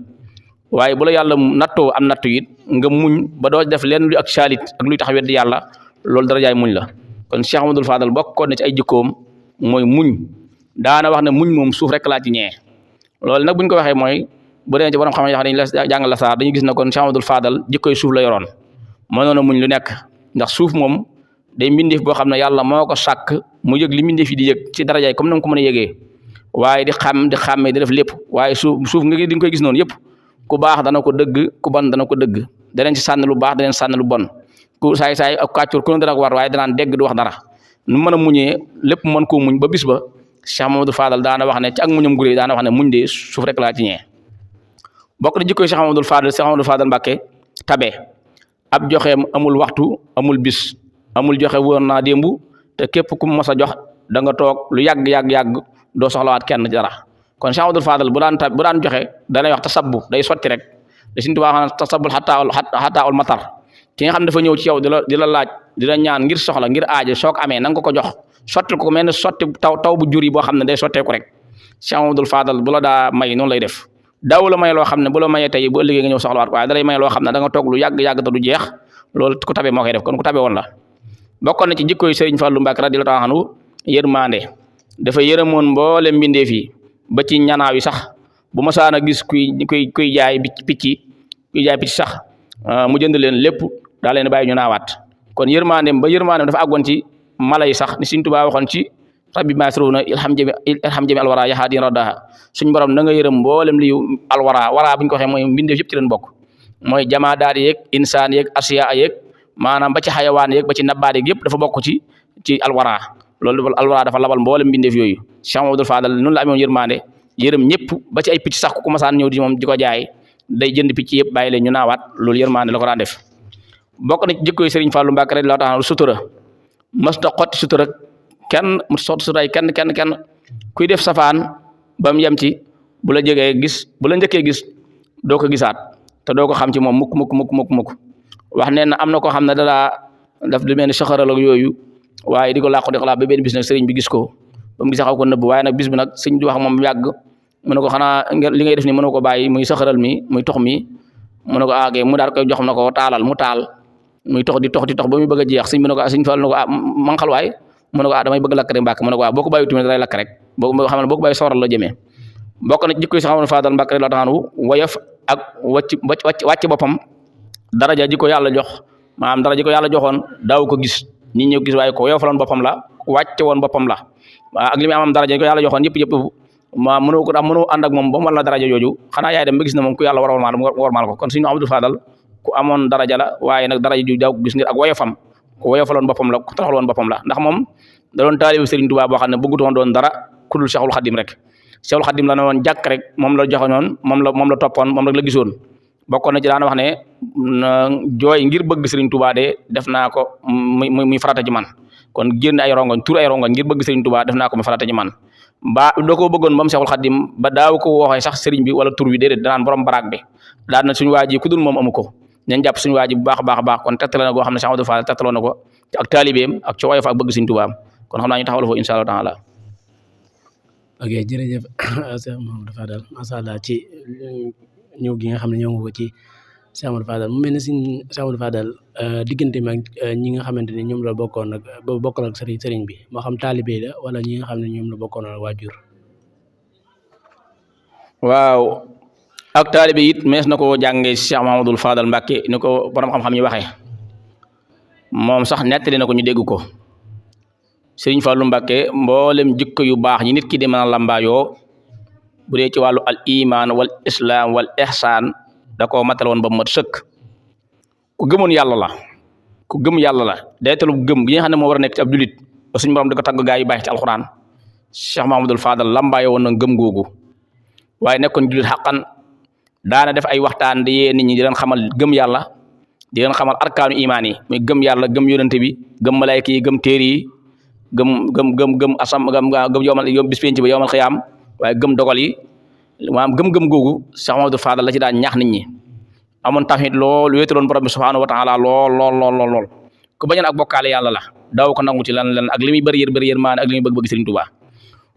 waaye bu la yàlla nattoo am nattu it nga muñ ba doo def leen lu ak saalit ak luy tax weddi yàlla loolu darajaay muñ la kon Cheikh Amadou Fadal bokkoon na ci ay jikkoom mooy muñ daana wax ne muñ moom suuf rek laa ci ñee loolu nag buñ ko waxee mooy bu dee ci borom xam ne dañu la jàngal la saar dañu gis ne kon Cheikh Amadou Fadal jikkoy suuf la yoroon mënoon a muñ lu nekk ndax suuf moom day mbindeef boo xam ne yàlla moo ko sàkk mu yëg li mbindeef yi di yëg ci darajaay comme na nga ko mën a yëgee waaye di xàmmee di def lépp waaye suuf nga di nga koy gis noonu yëpp ku baax dana ko dëgg ku bon dana ko dëgg danañ ci sànn lu baax danañ sànn lu bon ku saay ak kàccur ku ne dana ko war waaye danaan dégg du wax dara nu mën a muñee lépp mën koo muñ ba bis ba Cheikh Mamadou Fadal daana wax ne ci ak muñam guré daana wax ne muñ de suuf rek laa ci ñee bokk na jikkoy Cheikh Mamadou Fadal Mbàkke tabe ab joxeem amul waxtu amul bis amul joxe woon naa démb te képp ku mos a jox da nga toog lu yàgg doo soxlawaat kenn dara kon Cheikh Mamadou Fadal bu daan joxe danay wax tasabbu day sotti rek da Sëriñ Tuubaa wax tasabbul xataa ul matar ki nga xam dafa ñëw ci yow di la laaj di la ñaan ngir soxla ngir aajo soo ko amee na nga ko jox sotti ko mel ne sotti taw bu jur yi boo xam ne day sotteeku rek Cheikh Mamadou Fadal bu la daa may noonu lay def daaw la may loo xam ne bu la mayee tey bu ëllëgee nga ñëw soxlawaat waaye da lay may loo xam ne da nga toog lu yàgg te du jeex loolu ku tabe moo koy def kon ku tabe woon la bokkoon na ci jikkoy Sëriñ Fallu Mbàkke radiyallaahu anhu yërmande dafa yërëmoon mboolem mbindeef yi ba ci ñanaaw yi sax bu ma saan a gis kuy jaay picc sax mu jënd leen lépp daa leen bàyyi ñu naawaat kon yërmandeem dafa àggoon ci mala yi sax ni Sëriñ Tuubaa waxoon ci rabbi masruna ilham jami alwara yahaadin raddaha suñ borom na nga yërëm mboolem li alwara wara bu ñu ko waxee mooy mbindeef yëpp ci leen bokk mooy jamaadaat yeeg insaan yeeg asiya yeeg maanaam ba ci xayawaan yeeg ba ci nabaat yeeg yëpp dafa bokk ci alwara loolu alwara dafa labal mboolem mbindeef yooyu Cheikh Mamadou Fadal noonu la amoon yërmande yërëm ñëpp ba ci ay picc sax ku masaan ñëw di moom di ko jaay day jënd picc yëpp bàyyi leen ñu naawaat loolu yërmande la ko daan def bokk na ci jikkoy Serigne Fallou Mbacke radiyallaahu ta'ala sutura mësta xotti sutura kenn mu sotti sutura kenn kuy def safaan ba mu yem ci bu la njëkkee gis doo ko gisaat te doo ko xam ci moom mukk wax nee na am na koo xam ne daf lu mel ni saxaral ak yooyu waaye di ko làqu ba benn bis nag sëriñ bi gis ko ba mu gisee xaw ko nëbb waaye nag bis bi nag sëriñ bi wax moom yàgg mu ne ko xanaa li ngay def ni mënoo ko bàyyi muy saxaral mi muy tox mi mu ne ko aagee mu daal koy jox na ko taalal mu taal muy tox di tox ba muy bëgg a jeex sëriñ bi ne ko sëriñ Fall ne ko manxal waay mu ne ko damay bëgg lakk rek Mbàkke mu ne ko boo ko bàyyi tamit dalay lakk rek boo xam ne boo ko bàyyi soral la jëmee bokk na jikko yi Cheikh Mamadou Fadal Mbàkke la taxaanu woyof ak wàcc boppam daraja ji ko yàlla jox maanaam daraja ji ko yàlla joxoon daaw ko gis nit ñi gis waaye ko woyofaloon boppam la wàcce woon boppam la ak li muy amam daraja ji ko yàlla joxoon yëpp mënoo ànd ak moom ba mu war la daraja jooju xanaa yaay dem ba gis na moom ku yàlla warmaal ko kon Sëriñ Amadou Fadal ku amoon daraja la waaye nag daraja ju daaw ko gis ngir ak woyofam ku woyofaloon boppam la ku taxaloon boppam la ndax moom da doon taalibu Sëriñ Tuubaa boo xam ne bëggutoon doon dara ku dul Cheikhul Khadim rek Cheikhul Khadim la ne woon jàkk rek moom la joxoon moom la toppoon moom rek la gisoon bokkoon na ci daana wax ne jooy ngir bëgg Sëriñ Tuubaa de def naa ko muy farata ci man kon génn ay rongoñ tur ay rongoñ ngir bëgg Sëriñ Tuubaa def naa ko muy farata ci man ba doo ko bëggoon ba mu Cheikhul Khadim ba daaw ko waxee sax sëriñ bi wala tur bi déedéet danaan borom baraag bi daan na suñu waa ji ku dul moom amu ko nañ jàpp suñu waa ji bu baax a baax kon tegtale na goo xam ne Cheikh Amadou Fadal tegtaloo na ko ak taalibeem ak ci woyof ak bëgg Sëriñ Tuubaa kon xam naa ñu taxawal foofu insha Allah taala ok jërëjëf Cheikh Mamadou Fadal masha Allah ci ñëw gi nga xam ne ñëw nga ko ci Cheikh Amadou Fadal mu mel ne si Cheikh Amadou Fadal diggante mag ñi nga xamante ne ñoom la bokkoon ak sëriñ bi moo xam taalibe la wala ñi nga xam ne ñoom la bokkoon ak waajur waaw ak taalibe it mees na ko jàngee Cheikh Mamadou Fadal Mbàkke ni ko borom xam-xam yi waxee moom sax nettali na ko ñu dégg ko Sëriñ Fallu Mbàkke mboolem jikko yu baax ñi nit ki di mën a lambaayoo bu dee ci wàllu al iman wal islam wal ihsan da koo matal woon ba mu mat sëkk ku gëmoon yàlla la ku gëm yàlla la daytalu gëm gi nga xam ne moo war a nekk ci ab julit ba suñu borom di ko tagg gaa yu baax ci alxuraan Cheikh Mamadou Fadal lambaayoo woon na gëm googu waaye nekkoon julit xaqan daana def ay waxtaan di yee nit ñi di leen xamal gëm yàlla di leen xamal arkaanu imaan yi muy gëm yàlla gëm yonente bi gëm malayka yi gëm téere yi gëm asam gëm yowmal bis penc ba yowmal xiyaam waaye gëm dogal yi maanaam gëm-gëm googu Cheikh Mamadou Fadal la ci daan ñaax nit ñi amoon tawhid lool wéetaloon borom bi subhanahu wa taala lool ku bañoon ak bokkaale yàlla la daaw ko nangu ci lan ak li muy bëri yër maane ak li muy bëgg Sëriñ Tuubaa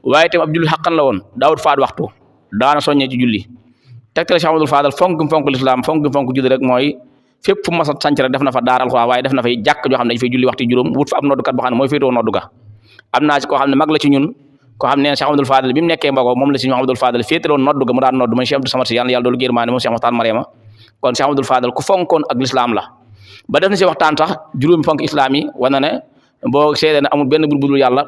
waaye itam ab julli xaqan la woon daawut faat waxtu daana soññee ci julli tegtal Cheikh Mamadou Fadal fonk lislaam fonk julli rek mooy fépp fu mas a sanc rek def na fa daara alxuraan waaye def na fay jàkk joo xam ne dañ fay julli waxtu juróom wut fa ab noddukat boo xam ne mooy féetoo noddu ga am naa ci koo xam ne mag la ci ñun ko xam ne Cheikh Amadou Fadal bi mu nekkee Mbogo moom la Cheikh Amadou Fadal féetaloon noddu ga mu daan noddu mooy Cheikh Abdou Samad Si yàlla doolu gërmaane moom Cheikh Mokhtar Mariama kon Cheikh Amadou Fadal ku fonkoon ak l'islam la ba def na si waxtaan sax juróomi fonk islam yi wana ne boo seede ne amul benn budul yàlla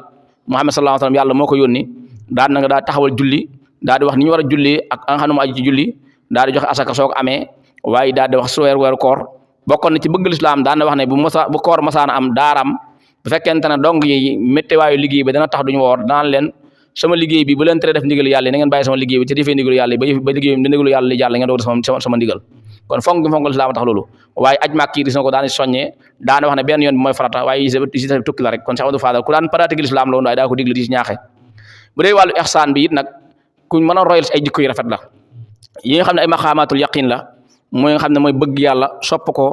Muhammad sallallahu alayhi wa sallam yàlla moo ko yónni daan na nga daa taxawal julli daal di wax ni ñu war a julli ak nga xam ne mu aju ci julli daal di joxe asaka soo ko amee waaye daal di wax su weeru koor bokkoon na ci bëgg l'islam daan na wax ne bu koor masaana am daaram bu fekkente ne dong yi méttiwaayu liggéey bi dana tax duñu woor daan leen sama liggéey bi bu leen tere def ndigal yàlla na ngeen bàyyi sama liggéey bi te defee ndigalu yàlla ba liggéey bi ndigalu yàlla li jàll ngeen doog sama ndigal kon fonk l'islam tax loolu waaye aj màkk yi gis na ko daan soññee daana wax ne benn yoon bi mooy farata waaye yi si tukki la rek kon Cheikh Amadou Fadal ku daan pratique l'islam la woon waaye daa ko digle di si ñaaxe bu dee wàllu ihsaan bi it nag kuñ mën a royal si ay jikko yu rafet la yi nga xam ne ay maqaamaatul yaqin la mooy nga xam ne mooy bëgg yàlla sopp ko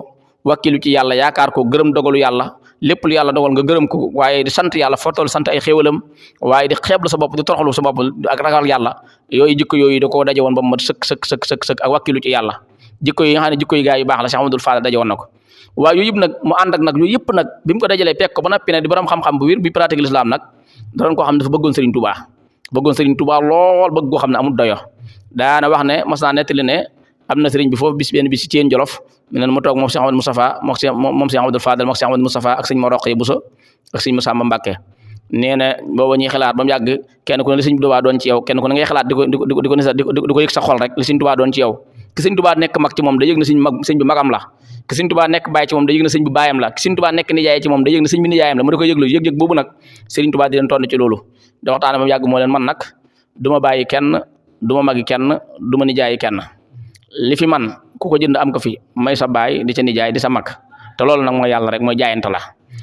wakkilu ci yàlla yaakaar ko gërëm dogalu yàlla lépp lu yàlla dogal nga gërëm ko waaye di sant yàlla fotool sant ay xéewalam waaye di xeeblu sa bopp di toroxlu sa bopp ak ragal yàlla yooyu jikko yooyu da koo daje woon ba mu mat sëkk ak wakkilu ci yàlla jikko yi nga xam ne jikko yi gaa yu baax la Cheikh Amadou Fadal daje woon na ko waaye yooyu yëpp nag mu ànd ak nag yooyu yëpp nag bi mu ko dajalee pekk ko ba noppi ne di borom xam-xam bu wér bi pratique l'islam nag da doon koo xam ne dafa bëggoon Serigne Touba lool bëgg koo xam ne amul doyo daana wax ne mas naa nettali ne am na Serigne bi foofu bis ci Thiène Jolof mi ne mu toog moom Cheikh Amadou Moustapha moom Cheikh Amadou Fadal moom Cheikh Amadou Moustapha ak sëñ ma Roqee Bousso ak sëñ Massamba Mbacké nee na booba ñuy xalaat ba mu yàgg kenn ku ne li sëñ Touba doon ci yow kenn ku ne ngay xalaat di ko yëg sa xol rek li sëñ Touba doon ci yow ki sëñ Touba nekk mag ci moom da yëg na sëñ bi magam la ki sëñ Touba nekk baay ci moom da yëg na sëñ bi baayam la ki sëñ Touba nekk nijaay ci moom da yëg na sëñ bi nijaayam la mu da ko yëglu yëg-yëg boobu nag Sëriñ Touba di leen tonn ci loolu da waxtaane ba mu yàgg moo leen man nag du ma bàyyi kenn du ma magi kenn du ma nijaayi kenn li fi man ku ko jënd am ko fi may sa baay di ca nijaay di sa mag te loolu nag mooy yàlla rek mooy jaayante la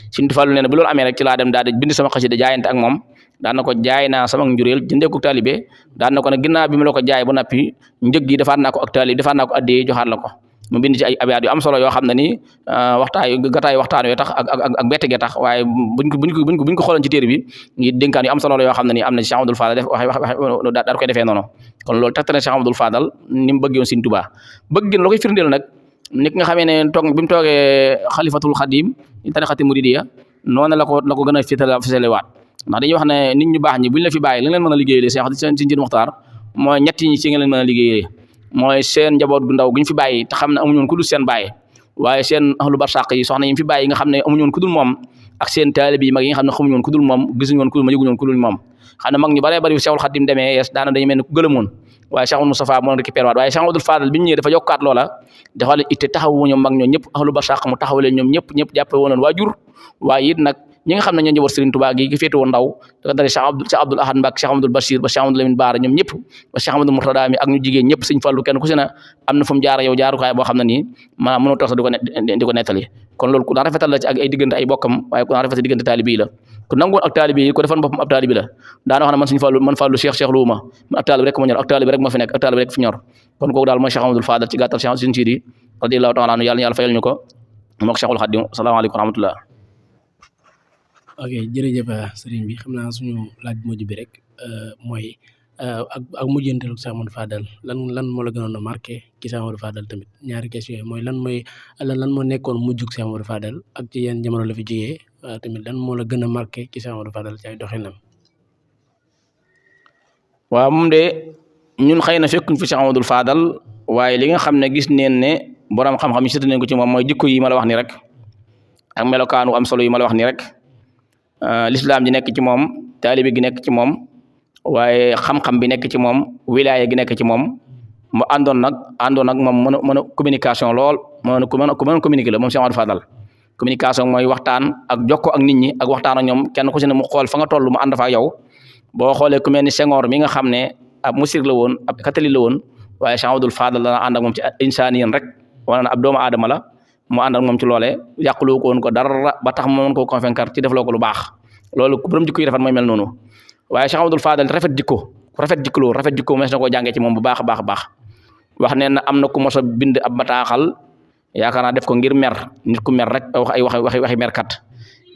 Sëriñ Fallu nee na bu loolu amee rek ci laa dem daal di bind sama xasida jaayante ak moom daan na ko jaay naa sama njureel jëndee ko taalibe daan na ko nag ginnaaw bi mu la ko jaay ba nappi njëg gi defaat naa ko ak taalibe defaat naa ko addee joxaat la ko mu bind ci ay abiyaat yu am solo yoo xam ne ni waxtaan yoo tax ak bette ge tax waaye buñ ko xooloon ci téere bi ngi dénkaan yu am solo la yoo xam ne ni am na ci Cheikh Amadou Fadal def wax daal koy defee noonu kon loolu tax na Cheikh Amadou Fadal ni mu bëggoon Sëriñ Tuubaa bëgg la koy firndeel nag nit nga xamee ne toog bi mu toogee xalifatul xadim tariqati muridiyya noonu la ko gën a fësalewaat ndax dañuy wax ne nit ñu baax ñi buñ la fi bàyyi li leen mën a liggéeyee Cheikh Sëriñ Sidi Muxtaar mooy ñett ñi ci nga leen mën a liggéeyee mooy seen njaboot gu ndaw gi ñu fi bàyyi te xam ne amuñu woon ku dul seen bàyyi waaye seen ahlu barsàq yi soxna yi fi bàyyi nga xam ne amuñu woon ku dul moom ak seen taalibe yi mag yi nga xam ne xamuñu woon ku dul moom gisuñu woon ku dul ma yëguñu woon ku dul moom xam ne mag ñu baree bari Cheikhul Khadim demee yees daana dañu mel ne ku gëlëmoon waaye Cheikh Moustapha moo récupéré waat waaye Cheikh Amadou Fadal bi ñu ñëwee dafa yokkaat loola dafa la itte taxawu ñoom mag ñoo ñëpp ahlu barsàq mu taxawalee ñoom ñëpp jàppe woon waajur waaye it nag ñi nga xam ne ñoo njaboot Serigne Touba gi féete woon ndaw dafa dari Cheikh Abdoul Ahad Mbacké Cheikh Amadou Bachir ba Cheikh Amadou Lamine Bara ñoom ñëpp ba Cheikh Amadou Mourtada mi ak ñu jigéen ñëpp Serigne Fallou kenn ku si ne am na fu mu jaar yow jaarukaay boo xam ne nii maanaam mënoo toog sax di ko nettali kon loolu ku daan rafetal la ci ak ay diggante ay bokkam waaye ku daan rafetal diggante taalibe yi la ku nangoon ak taalibe yi ko defoon boppam ab taalibe la daana wax ne man Serigne Fallou man Fallou Cheikh luuma man ab taalibe rek ma ñor ak taalibe rek ma fi nekk ak taalibe rek fi ñor kon kooku daal mooy Cheikh Amadou Fadal ci gàttal Cheikh Serigne Sidi radiyallahu ta'ala anhu yàlla fayal ñu ko mook Cheikhul Khadim asalaamaaleykum wa rahmatullah ok jërëjëf sëriñ bi xam naa suñu laaj mujj bi rek mooy ak mujjanteelu Cheikh Amadou Fadal lan moo la gënoon a marqué ci Cheikh Amadou Fadal tamit ñaari question yi mooy lan moo nekkoon mujjug Cheikh Amadou Fadal ak ci yenn jamono la fi jógee tamit lan moo la gën a marqué ci Cheikh Amadou Fadal ci ay doxinam. waaw moom de ñun xëy na fekkuñ fi Cheikh Amadou Fadal waaye li nga xam ne gis neen ne borom xam-xam yi seet nañ ko ci moom mooy jikko yi ma la wax ni rek ak melokaanu am solo yi ma la wax ni rek. l'islam ji nekk ci moom taalibe gi nekk ci moom waaye xam-xam bi nekk ci moom wilaya gi nekk ci moom mu àndoon nag moom mën a communication lool mën a communiquer la moom Cheikh Amadou Fadal communication mooy waxtaan ak jokkoo ak nit ñi ak waxtaan ak ñoom kenn ku ci ne mu xool fa nga toll mu ànd fa ak yow boo xoolee ku mel ni Senghor mi nga xam ne ab musrik la woon ab catholique la woon waaye Cheikh Amadou Fadal dana ànd ak moom ci insaaniyan rek wala na ab doomu aadama la mu ànd ak moom ci loolee yàquloo ko woon ko dara ba tax mu mën koo convaincre ci defloo ko lu baax loolu borom jikko yi rafet mooy mel noonu waaye Cheikh Amadou Fadal rafet jikko mes na koo jàngee ci moom bu baax a baax wax ne na am na ku mos a bind ab bataaxal yaakaar naa def ko ngir mer nit ku mer rek wax ay waxi merkat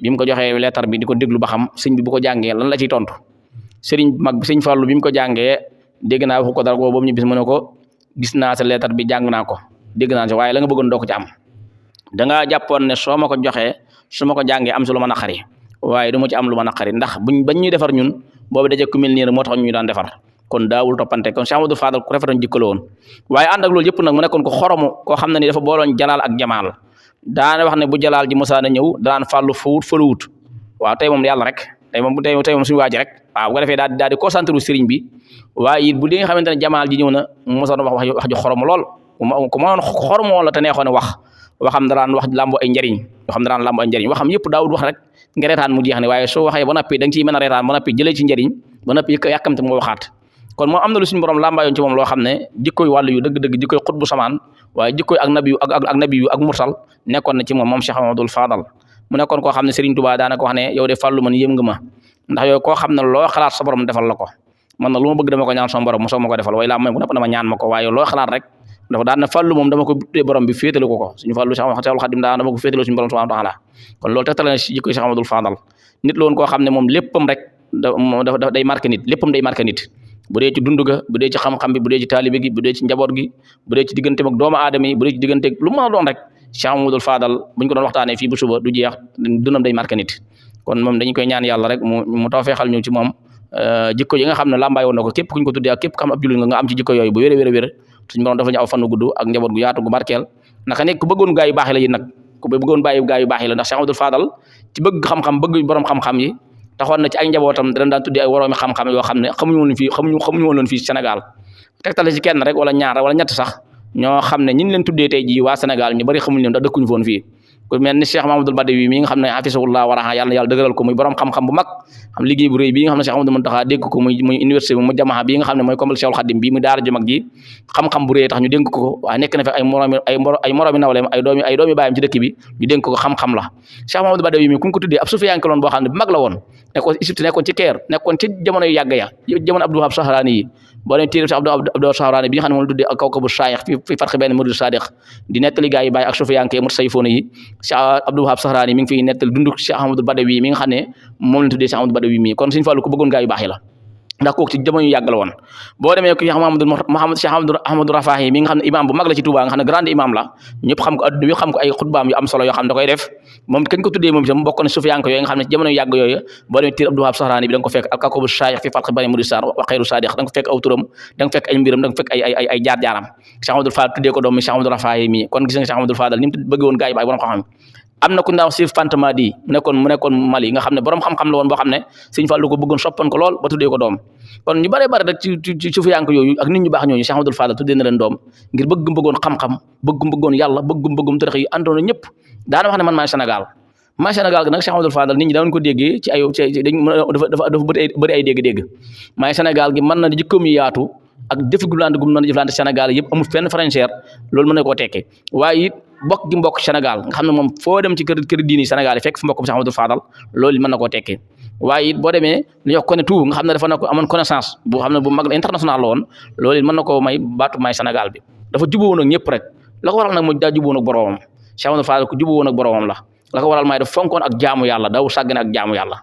bi mu ko joxee leetar bi di ko déglu ba xam sëñ bi bu ko jàngee lan la ciy tontu sëriñ mag bi sëñ Fallu bi mu ko jàngee dégg naa waxu ko dara boobu ñu bis mu ne ko gis naa sa leetar bi jàng naa ko dégg naa si waaye la nga bëggoon doo ko ci am dangaa jàppoon ne soo ma ko joxee su ma ko jàngee am si lu ma naqari waaye du ma ci am lu ma naqari ndax bañ ñuy defar ñun boobu daje ku mel nii moo tax ñu daan defar kon daawul toppante kon Cheikh Amadou Fadal ku rafetoon jikko la woon waaye ànd ak loolu yëpp nag mu nekkoon ko xoromu koo xam ne ni dafa booloon jalaal ak jamaal daana wax ne bu jalaal ji mosaana ñëw daan fàllu fawut faluwut waaw tey moom yàlla rek tey moom suñu waaji rek waaw bu ko defee daal di concentré sëriñ bi waaye it bu li nga xamante ne jamaal ji ñëw na mosoon wax ju xoromu lool ku mënoon xoromu woon la te neexoon waxam daraan wax lambo ay njariñ waxam yëpp daawul wax rek nga reetaan mu jeex ne waaye soo waxee ba noppi da nga ciy mën a reetaan ba noppi jëlee ci njariñ ba noppi yàkkamte moo waxaat kon moom am na lu suñu borom lambaayoon ci moom loo xam ne jikkoy wàllu yu dëgg-dëgg jikkoy xutbu samaan waaye jikkoy ak nabi yu ak mursal nekkoon na ci moom Cheikh Amadou Fadal mu nekkoon koo xam ne Serigne Touba daanaka wax ne yow de fàllu man yëm nga ma ndax yow koo xam ne loo xalaat sa borom defal la ko man na lu ma bëgg dama ko ñaan sama borom mosoo ma ko defal waaye laa may bu nepp dama ñaan ma ko waaye loo xalaat rek dafa daan na fàllu moom dama ko tuddee borom bi féetalu ko suñu fàllu Cheikhul Khadim dama ko féetalu suñu borom subhanahu wa ta'ala kon loolu tegtal na ci jikkoy Cheikh Amadou Fadal nit la woon koo xam ne moom léppam rek day marqué nit léppam day marqué nit bu dee ci dund ga bu dee ci xam-xam bi bu dee ci taalibe gi bu dee ci njaboot gi bu dee ci digganteem ak doomu aadama yi bu dee ci digganteeg lu mën a doon rek Cheikh Amadou Fadal buñ ko doon waxtaanee fii bu suba du jeex dunam day marqué nit kon moom dañu koy ñaan yàlla rek mu tawfeexal ñu ci moom jikko yi nga xam ne làmbaay woon na ko képp kuñ ko tuddee ak képp ku xam ab jullit nga am ci jikko yooyu bu wér a wér suñu borom dafa ñu aw fannu gudd ak njaboot gu yaatu gu barkeel naka nekk ku bëggoon gaa yu baax yi la yi nag ku bëggoon bàyyi gaa yu baax yi la ndax Cheikh Amadou Fadal ci bëgg xam-xam bëgg borom xam-xam yi taxoon na ci ay njabootam daan tuddee ay woroomi xam-xam yoo xam ne xamuñu woon fii Sénégal tegtale ci kenn rek wala ñaar wala ñett sax ñoo xam ne ñi leen tuddee tey jii waa Sénégal ñu bari xamuñu leen ndax dëkkuñu foon fii ku mel ni Cheikh Mamadou Badawi mi nga xam ne hafisahullah waraha yàlla dëgëral ko muy borom xam-xam bu mag xam liggéey bu rëy bii nga xam ne Cheikh Amadou Muntaxa dégg ko muy université mu jamaha bii nga xam ne mooy comme Cheikhul Khadim bii muy daara ju mag ji xam-xam bu rëy tax ñu dénk ko waaye nekk na fi ay moroomi nawleem ay doomi baayam ci dëkk bi ñu dénk ko xam-xam la Cheikh Mamadou Badawi mi ku ko tuddee ab sufiyanke loon boo xam ne bu mag la woon nekkoon Égypte nekkoon ci Caire nekkoon ci jamono yu yàgg ya jamono Abdou Wahab Sahraani yi boo nee téere Abdou Sahraani bi nga xam ne moom la tuddee ak kawkabu saayix fi farqi benn murid sadiq di nettali gaa yi bàyyi ak sufiyanke mut sayfoona yi Cheikh Abdou Wahab Sahraani mi ngi fiy nettali dunduk Cheikh Amadou Badawi mi nga xam ne moom la tuddee Cheikh Amadou Badawi mi kon Sëriñ Fallu ko bëggoon gaa yu baax yi la ndax kooku ci jamono yu yàgg la woon boo demee ko Cheikh Ahmadou Rafahi mi nga xam ne imam bu mag la ci Touba nga xam ne grande imam la ñëpp xam ko adduna bi xam ko ay xutbaam yu am solo yoo xam ne da koy def moom kañ ko tuddee moom itam bokk na sufiyanke yooyu nga xam ne ci jamono yu yàgg yooyu boo demee téere Abdou Wahab Sahraani bi da nga ko fekk ak kakobu saayix fi farqi bani murid wa xayru sadiq da nga ko fekk aw turam da nga fekk ay mbiram da nga fekk ay jaar-jaaram Cheikh Ahmadou Fadal tuddee ko doom mi Cheikh Ahmadou Rafahi mi kon gis nga Cheikh Ahmadou Fadal ni mu bëgg woon gaa yi ba ay borom xam-xam am na ku ndaw Sif Fantamadi mu nekkoon Mali nga xam ne borom xam-xam la woon boo xam ne Sëriñ Fallu ko bëggoon soppan ko lool ba tuddee ko doom kon ñu bare bare rek ci sufiyanke yooyu ak nit ñu baax ñooñu Cheikh Amadou Fadal tuddee na leen doom ngir bëggoon xam-xam bëggoon yàlla bëggum tërix yi àndoon ñëpp daana wax ne man maay Sénégal gi nag Cheikh Amadou Fadal nit ñi daawuñu ko déggee ci dafa bëri ay dégg-dégg maay Sénégal gi mën na jikkoom yi yaatu ak jëflante gum mën a jëflante Sénégal yëpp amul fenn frontière loolu mën na koo tekkee waaye it bokk gi mbokk Sénégal nga xam ne moom foo dem ci kër diini Sénégal yi fekk fi mbokk Cheikh Amadou Fadal loolu mën na koo tekkee waaye it boo demee lu ñuy wax connaît tout nga xam ne dafa na ko amoon connaissance bu xam ne bu mag international la woon loolu it mën na koo may baatu may Sénégal bi dafa jubóowoon ak ñëpp rek la ko waral nag mooy daa jubóowoon ak boromam Cheikh Amadou Fadal ko jubóowoon ak boromam la ko waral may dafa fonkoon ak jaamu yàlla daw sàggane ak jaamu yàlla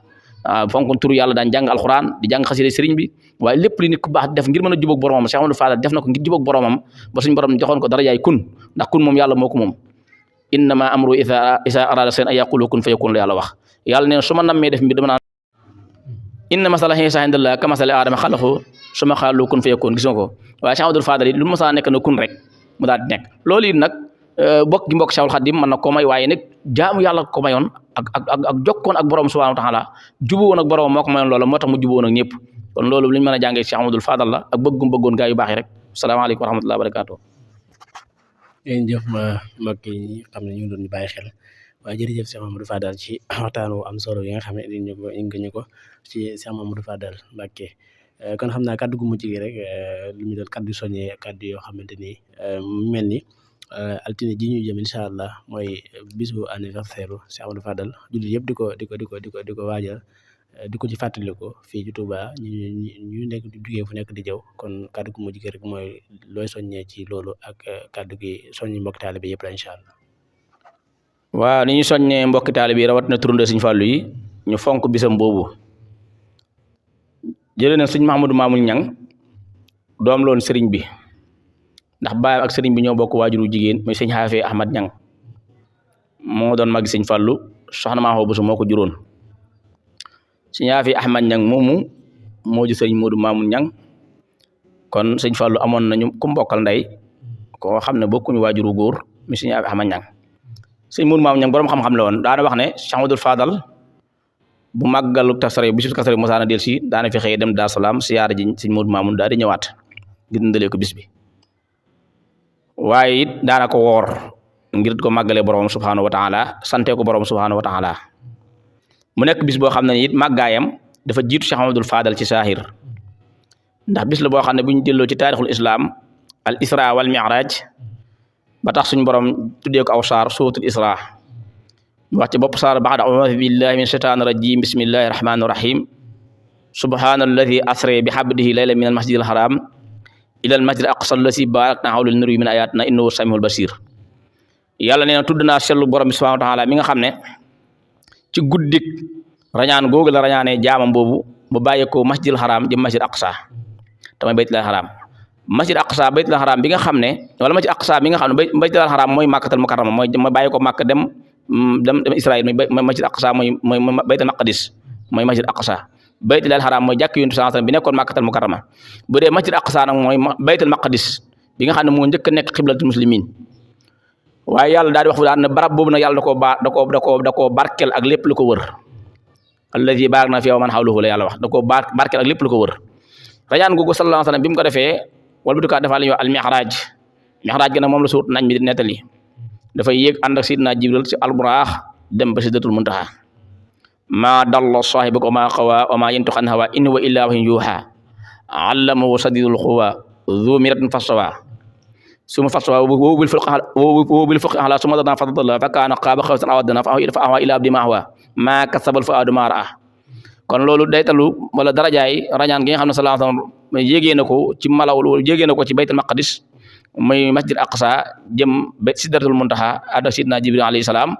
waaw fonkoon turu yàlla daan jàng alxuraan di jàng xasida sëriñ bi waaye lépp li nit ku baax def ngir mën a jubóog boromam Cheikh Amadou Fadal def na ko ngir jubóog boromam ba suñu borom joxoon ko darajaay kun ndax kun moom yàlla moo ko moom innama amru isa arada seen ay yaqulu kun fa yakun la yàlla wax yàlla neen su ma nammee def mbir dama naan inna masala Iisaa indallaahi ka masali aadama xalaqahu summa qaala lahu kun fa yakun gis nga ko waaye Cheikh Amadou Fadal lu masa nekk na kun rek mu daal di nekk loolu it nag bokk gi mbokk Cheikhul Khadim mën na ko may waaye nag jaamu yàlla ko mayoon ak jokkoon ak borom subhanahu wa taala jubóowoon ak borom moo ko mayoon loolu moo tax mu jubóowoon ak ñëpp kon loolu li ñu mën a jàngee Cheikh Amadou Fadal la ak bëggoon gaa yu baax yi rek salaamaaleykum wa rahmatullahi wa barakaatu. jërëjëf mbokk yi xam ne ñu ngi doon bàyyi xel waaye jërëjëf Cheikh Amadou Fadal ci waxtaan wu am solo yi nga xam ne indi ñu ko ci Cheikh Amadou Fadal Mbacké kon xam naa kaddu gu mujj gi rek lu ñu doon kaddu soññee kaddu yoo xamante ni mel ni altine ji ñu jëm incha allah mooy bisu anniversaire Cheikh Amadou Fadal jullit yëpp di ko waajal di ko ci fàttaliku fii ci Touba ñu nekk di jugee fu nekk di jëw kon kaddu gu mujj gi rek mooy looy soññee ci loolu ak kaddu gi soññi mbokk taalibe yëpp la incha allah. waaw ni ñu soññee mbokki taalibe yi rawatina turandoo Sëriñ Fallu yi ñu fonk bisam boobu jëlee na Sëriñ Mahamadou Mamoul Ñang doom loon sëriñ bi ndax baayam ak sëriñ bi ñoo bokk waajuru jigéen muy Sëriñ Xaafi Ahmad Ñang moo doon magi Sëriñ Fallu soxna Maaxoo Buso moo ko juróon Sëriñ Xaafi Ahmad Ñang moomu moo ju sëñ Modou Mamoun Ñang kon sëñ Fallu amoon nañu ku mbokkal ndey koo xam ne bokkuñu waajuru góor mi sëñ Ahmad Ñang sëñ Modou Mamoun Ñang borom xam-xam la woon daana wax ne Cheikh Amadou Fadal bu màggalu tasare bisu tasare mosaana del si daana fi xëy dem Daaru Salaam siyaara ji sëñ Modou Mamoun daal di ñëwaat ngir dundalee ko bis bi waaye it daana ko woor ngir ko màggalee borom subhanahu wa taala sante ko borom subhanahu wa taala mu nekk bis boo xam ne it màggaayam dafa jiitu Cheikh Amadou Fadal ci saahir ndax bis la boo xam ne bu ñu jëlloo ci taarixul islam al isra wal mi'raj ba tax suñu borom tuddee ko aw saar suuratul isra mu wax ci bopp saar ba'da a'uuzu billahi min shaytaani rajim bismillahi rahmaani rahim subhaanalladi asra bi abdihi laylan min al masjidil haram ila al masjidil aqsa allati barakna hawlahu linuriyahu min ayatina innahu samiul basir yàlla nee na tudd naa sellu borom bi subhanahu wa taala mi nga xam ne ci guddik rañaan googu la rañaanee jaamam boobu mu bàyyi ko masjidil haram jëm masjid aqsa tamay baytul haram masjid aqsa baytul haram bi nga xam ne wala masjid aqsa bi nga xam ne baytul haram mooy màkkatal mukarrama mooy ma bàyyi ko màkk dem Israël mooy masjid aqsa mooy baytul maqdis mooy masjid aqsa baytul haram mooy jàkk Yonent bi sallallahu alayhi wasallam bi nekkoon màkkatal mukarrama bu dee masjid aqsa nag mooy baytul maqdis bi nga xam ne moo njëkk a nekk xiblatul muslimin waaye yàlla daal di wax fu daan ne barab boobu nag yàlla da koo barkel ak lépp lu ko wër allazi barakna fiihi wa man hawlahu la yàlla wax da koo barkel ak lépp lu ko wër rajaan googu sallallahu alayhi wasallam bi mu ko defee wala bu dukaa defaa la ñuy wax al mi'raj mi'raj gi nag moom la suut nañ mi di nettali dafay yéeg ànd ak sidna Jibril ci alburaax dem ba sidratul muntaha ma dalla saahibuka wa ma qawa wa ma yantiqu an hawa in huwa illa wahyun yuha allamahu shadidul quwa dhu miratin fastawa summa fastawa wa bil fulki ala summa dana fatadalla fa kana qaaba qawsayn aw adnaa fa awhaa ila abdi ma ahwa ma kasabal fuaadu ma raa kon loolu day talu wala darajaay rañaan gi nga xam ne sallallahu alayhi wasallam yégee na ko ci malawul yégee na ko ci baytul maqdis muy masjid aqsa jëm ba sidratul muntaha ada sidna Jibril alayhi salaam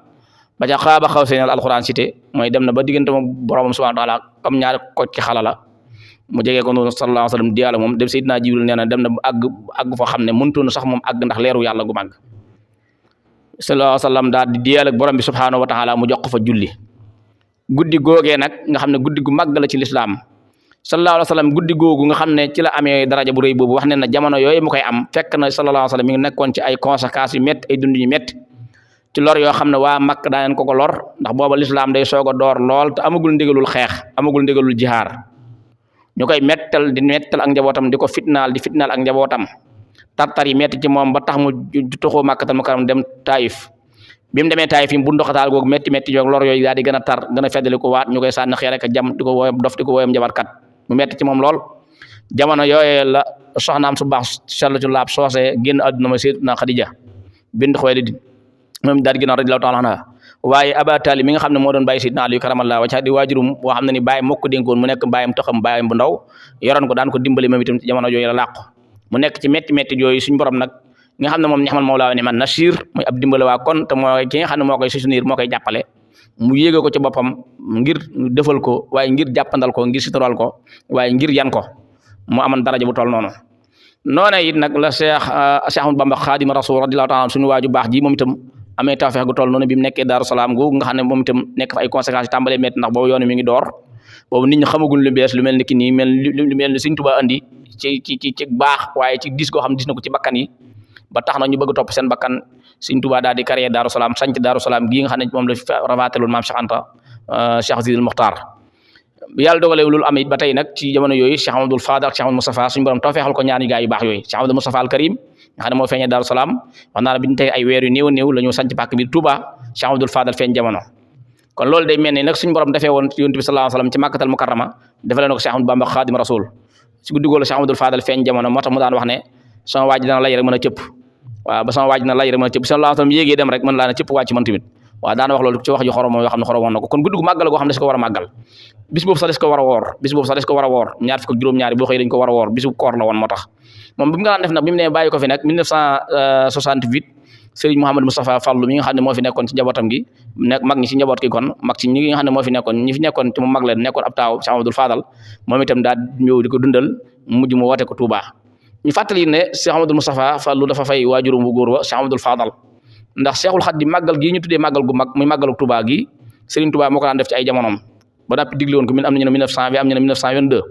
ba ca qaaba qawsayn alquran cité mooy dem na ba diggante moom borom subhanahu wa taala comme ñaari ko ci xala la mu jegee ko noonu sallallahu alayhi wasallam diyaala moom dem sidna Jibril nee na dem na bu àgg foo xam ne mënutoon sax moom àgg ndax leeru yàlla gu màgg sallallahu alayhi wasallam daal di diyaal ak borom bi subhanahu wa taala mu jox ko fa julli guddi googee nag nga xam ne guddi gu màgg la ci lislaam sallallahu alayhi wasallam guddi googu nga xam ne ci la amee daraja bu rëy boobu wax ne na jamono yooyu mu koy am fekk na sallallahu alayhi wasallam mi ngi nekkoon ci ay conséquences yu métti ay dund yu métti ci lor yoo xam ne waa Makka daaneen ko lor ndax booba lislaam day soog a door lool te amagul ndigalul xeex amagul ndigalul jihaar ñu koy mettal ak njabootam di ko fitnaal ak njabootam tartar yi metti ci moom ba tax mu tuxoo Makkatal Mukarram dem Taïf bi mu demee Taïf yi bu ndoxataal googu metti joog lor yooyu daal di gën a tar gën a feddali ko waat ñu koy sànni xeer ak jam di ko woyam dof di ko woyam njabarkat mu metti ci moom lool jamono yooyee la soxnaam su baax sellatu laab soosee génn àdduna ma Sayyidatuna Xadija bint Xuwaylid moom daal di gën a radiyallahu ta'ala anha waaye Aba Talib mi nga xam ne moo doon bàyyi Sayyidina Ali karamallahu wajhahu di waajurum boo xam ne ni bàyyi mokk dénkoon mu nekk bàyyam taxam bàyyam bu ndaw yoroon ko daan ko dimbali moom itam ci jamono yooyu la làqu mu nekk ci metti yooyu suñu borom nag nga xam ne moom ñaxamal mawlaa ni man nasir mooy ab dimbale waa kon te mooy ki nga xam ne moo koy soutenir moo koy jàppale mu yéege ko ci boppam ngir defal ko waaye ngir jàppandal ko ngir sitoral ko waaye ngir yan ko mu amoon daraja bu toll noonu it nag la Cheikh Ahmadou Bamba Xaadimu Rasuul radiyallahu ta'ala suñu waaju baax ji moom itam amee tawfeex gu toll noonu bi mu nekkee Daaru Salaam googu nga xam ne moom itam nekk fa ay conséquences yi tàmbalee métti ndax boobu yoonu mi ngi door boobu nit ñi xamaguñ lu bees lu mel ni ki nii lu mel ni Sëriñ Tuubaa andi ci baax waaye ci dis goo xam ne dis na ko ci bakkan yi ba tax na ñu bëgg topp seen bakkan Sëriñ Tuubaa daal di créé Daaru Salaam sanc Daaru Salaam gii nga xam ne moom la rafaatelul maam Cheikh Anta Cheikh Sidil Muxtaar yàlla dogalee loolu am it ba tey nag ci jamono yooyu Cheikh Amadou Fadal ak Cheikh Amadou Moustapha suñu borom tawfeexal ko ñaari gaay yu baax yooyu Cheikh Amadou Moustapha al Karim nga xam ne moo feeñee Daaru Salaam wax naa la bi ñu tey ay weer yu néew la ñu sanc pàkk biir Touba Cheikh Amadou Fadal feeñ jamono kon loolu day mel ni nag suñu borom defee woon Yonent bi sallallahu alayhi wasallam ci Makkatal Mukarrama defee leen ko Cheikh Amadou Bamba Xaadimu Rasuul ci guddi googu Cheikh Amadou Fadal feeñ jamono moo tax mu daan wax ne sama waaj dina lay rek mën a cëpp waaw ba sama waaj dina lay rek mën a cëpp sallallahu alayhi wasallam yéegee dem rek mën laa ne cëpp wàcc man tamit waaw daana wax loolu ci wax ju xorom yoo xam ne xoromoon na ko kon guddi gu màggal goo xam ne des ko war a màggal bis boobu sax des ko war a woor ñaar fukk ak juróom-ñaari boo xëy dañ ko war a woor bisu koor la woon moo tax moom bi mu nga daan def nag bi mu ne bàyyi ko fi nag 1968 Serigne Mouhamadou Moustapha Fallou mi nga xam ne moo fi nekkoon ci njabootam gi nekk mag ñi ci njaboot gi kon mag ci ñi nga xam ne moo fi nekkoon ñi fi nekkoon te mu mag leen nekkoon ab taaw Cheikh Amadou Fadal moom itam daal ñëw di ko dundal mujj mu woote ko Touba ñu fàttali ne Cheikh Amadou Moustapha Fallou dafa fay waajurum bu góor wa Cheikh Amadou Fadal ndax Cheikhul Khadim màggal gii ñu tuddee màggal gu mag muy màggalu Touba gi Serigne Touba moo ko daan def ci ay jamonoom ba nappi digle woon ko am nañu ne 1920 am nañu ne 1922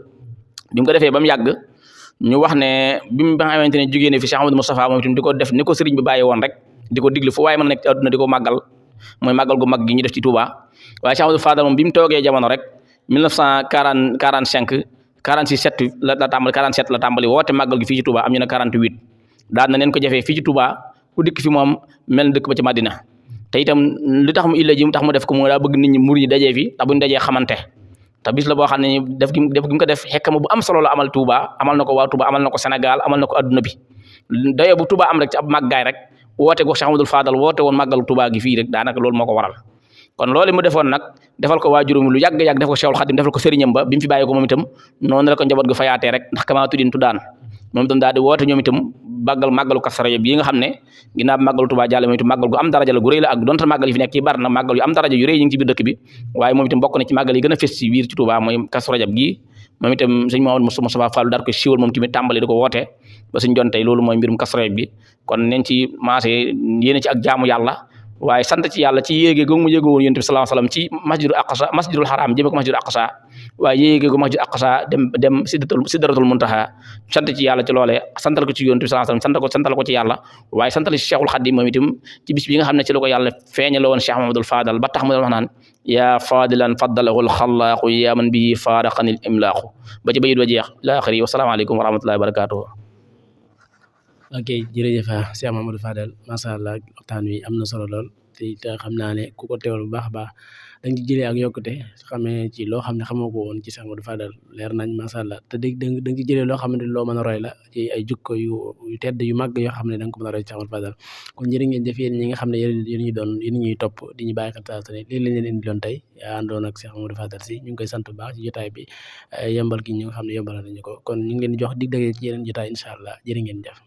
bi mu ko defee ba mu yàgg ñu wax ne bi mu ba nga xamante ne jógee ne fi Cheikh Amadou Moustapha moom itam di ko def ni ko sëriñ bi bàyyi woon rek di ko digle fu waaye mën a nekk ci àdduna di ko màggal mooy màggal gu mag gi ñu def ci Touba waaye Cheikh Amadou Fadal moom bi mu toogee jamono rek 1945 47 la tàmbali 47 la tàmbali woote màggal gi fii ci Touba am ñu ne 48 daan na neen ko jafee fii ci Touba ku dikk fi moom mel na dëkk ba ci Madina te itam li tax mu illa ji mu tax mu def ko moo daa bëgg nit ñi murid yi dajee fi tax bu ñu dajee xamante te bis la boo xam ne def gi mu ko def xekkama bu am solo la amal Touba amal na ko waa Touba amal na ko Sénégal amal na ko adduna bi dayoo bu Touba am rek ci ab màggaay rek woote go Cheikh Amadou Fadal woote woon màggal Touba gi fii rek daanaka loolu moo ko waral kon loolu mu defoon nag defal ko waajurum lu yàgg-yàgg def ko Cheikhul Khadim defal ko sëriñam ba bi mu fi bàyyi ko moom itam noonu la ko njaboot gu fayaatee rek ndax kamaa tuddin tuddaan moom itam daal di woote ñoom itam màggalu Kazu Rajab yi nga xam ne ginnaaw màggalu Touba jàll moom itam màggal gu am daraja la gu rëy la ak donte màggal yi fi nekk ci bari na màggal yu am daraja yu rëy ñu ngi ci biir dëkk bi waaye moom itam bokk na ci màggal yi gën a fës ci biir ci Touba mooy Kazu Rajab gi moom itam sëñ Mouhamadou Moustapha Fall daal ko siiwal moom tamit tàmbali di ko woote ba suñ jon tey loolu mooy mbirum Kazu Rajab bi kon nañ ci maase yéene ci ak jaamu yàlla waaye sant ci yàlla ci yéege gu mu yéege woon yonent bi sallallahu alayhi wasallam ci masjidul haram jëme ko masjidul aqsa waaye yéege gu masjidul aqsa dem sidratul muntaha sant ci yàlla ci loolee santal ko ci yonent bi sallallahu alayhi wasallam santal ko ci yàlla waaye santal ci Cheikhul Khadim moom itam ci bis bi nga xam ne ci la ko yàlla feeñale woon Cheikh Mamadou Fadal ba tax mu doon wax naan yaa fadilan faddalahu alxalaaqu yaa man bihi faaraqanil imlaaqu ba ci bayit ba jeex ila axiri wassalaamu aleykum wa rahmatullahi wa barakatuh ok jërëjëf Cheikh Mamadou Fadal macha allah waxtaan wi am na solo lool te xam naa ne ku ko teewal bu baax a baax da nga ci jëlee ak yokkute xamee ci loo xam ne xamoo ko woon ci Cheikh Mamadou Fadal leer nañ macha allah te da nga ci jëlee loo xamante ni loo mën a roy la ci ay jukko yu tedd yu màgg yoo xam ne da nga ko mën a roy ci Cheikh Mamadou Fadal kon jërë ngeen jëf yéen ñi nga xam ne yéen ñuy topp di ñu bàyyi xel saa su ne lii lañ leen indi loon tey àndoon ak Cheikh Mamadou Fadal si ñu ngi koy sant bu baax ci jotaay bi yombal gi ñu nga xam ne yombal nañu ko kon ñu ngi leen di jox dig daje ci yeneen jotaay incha allah jërë ngeen jëf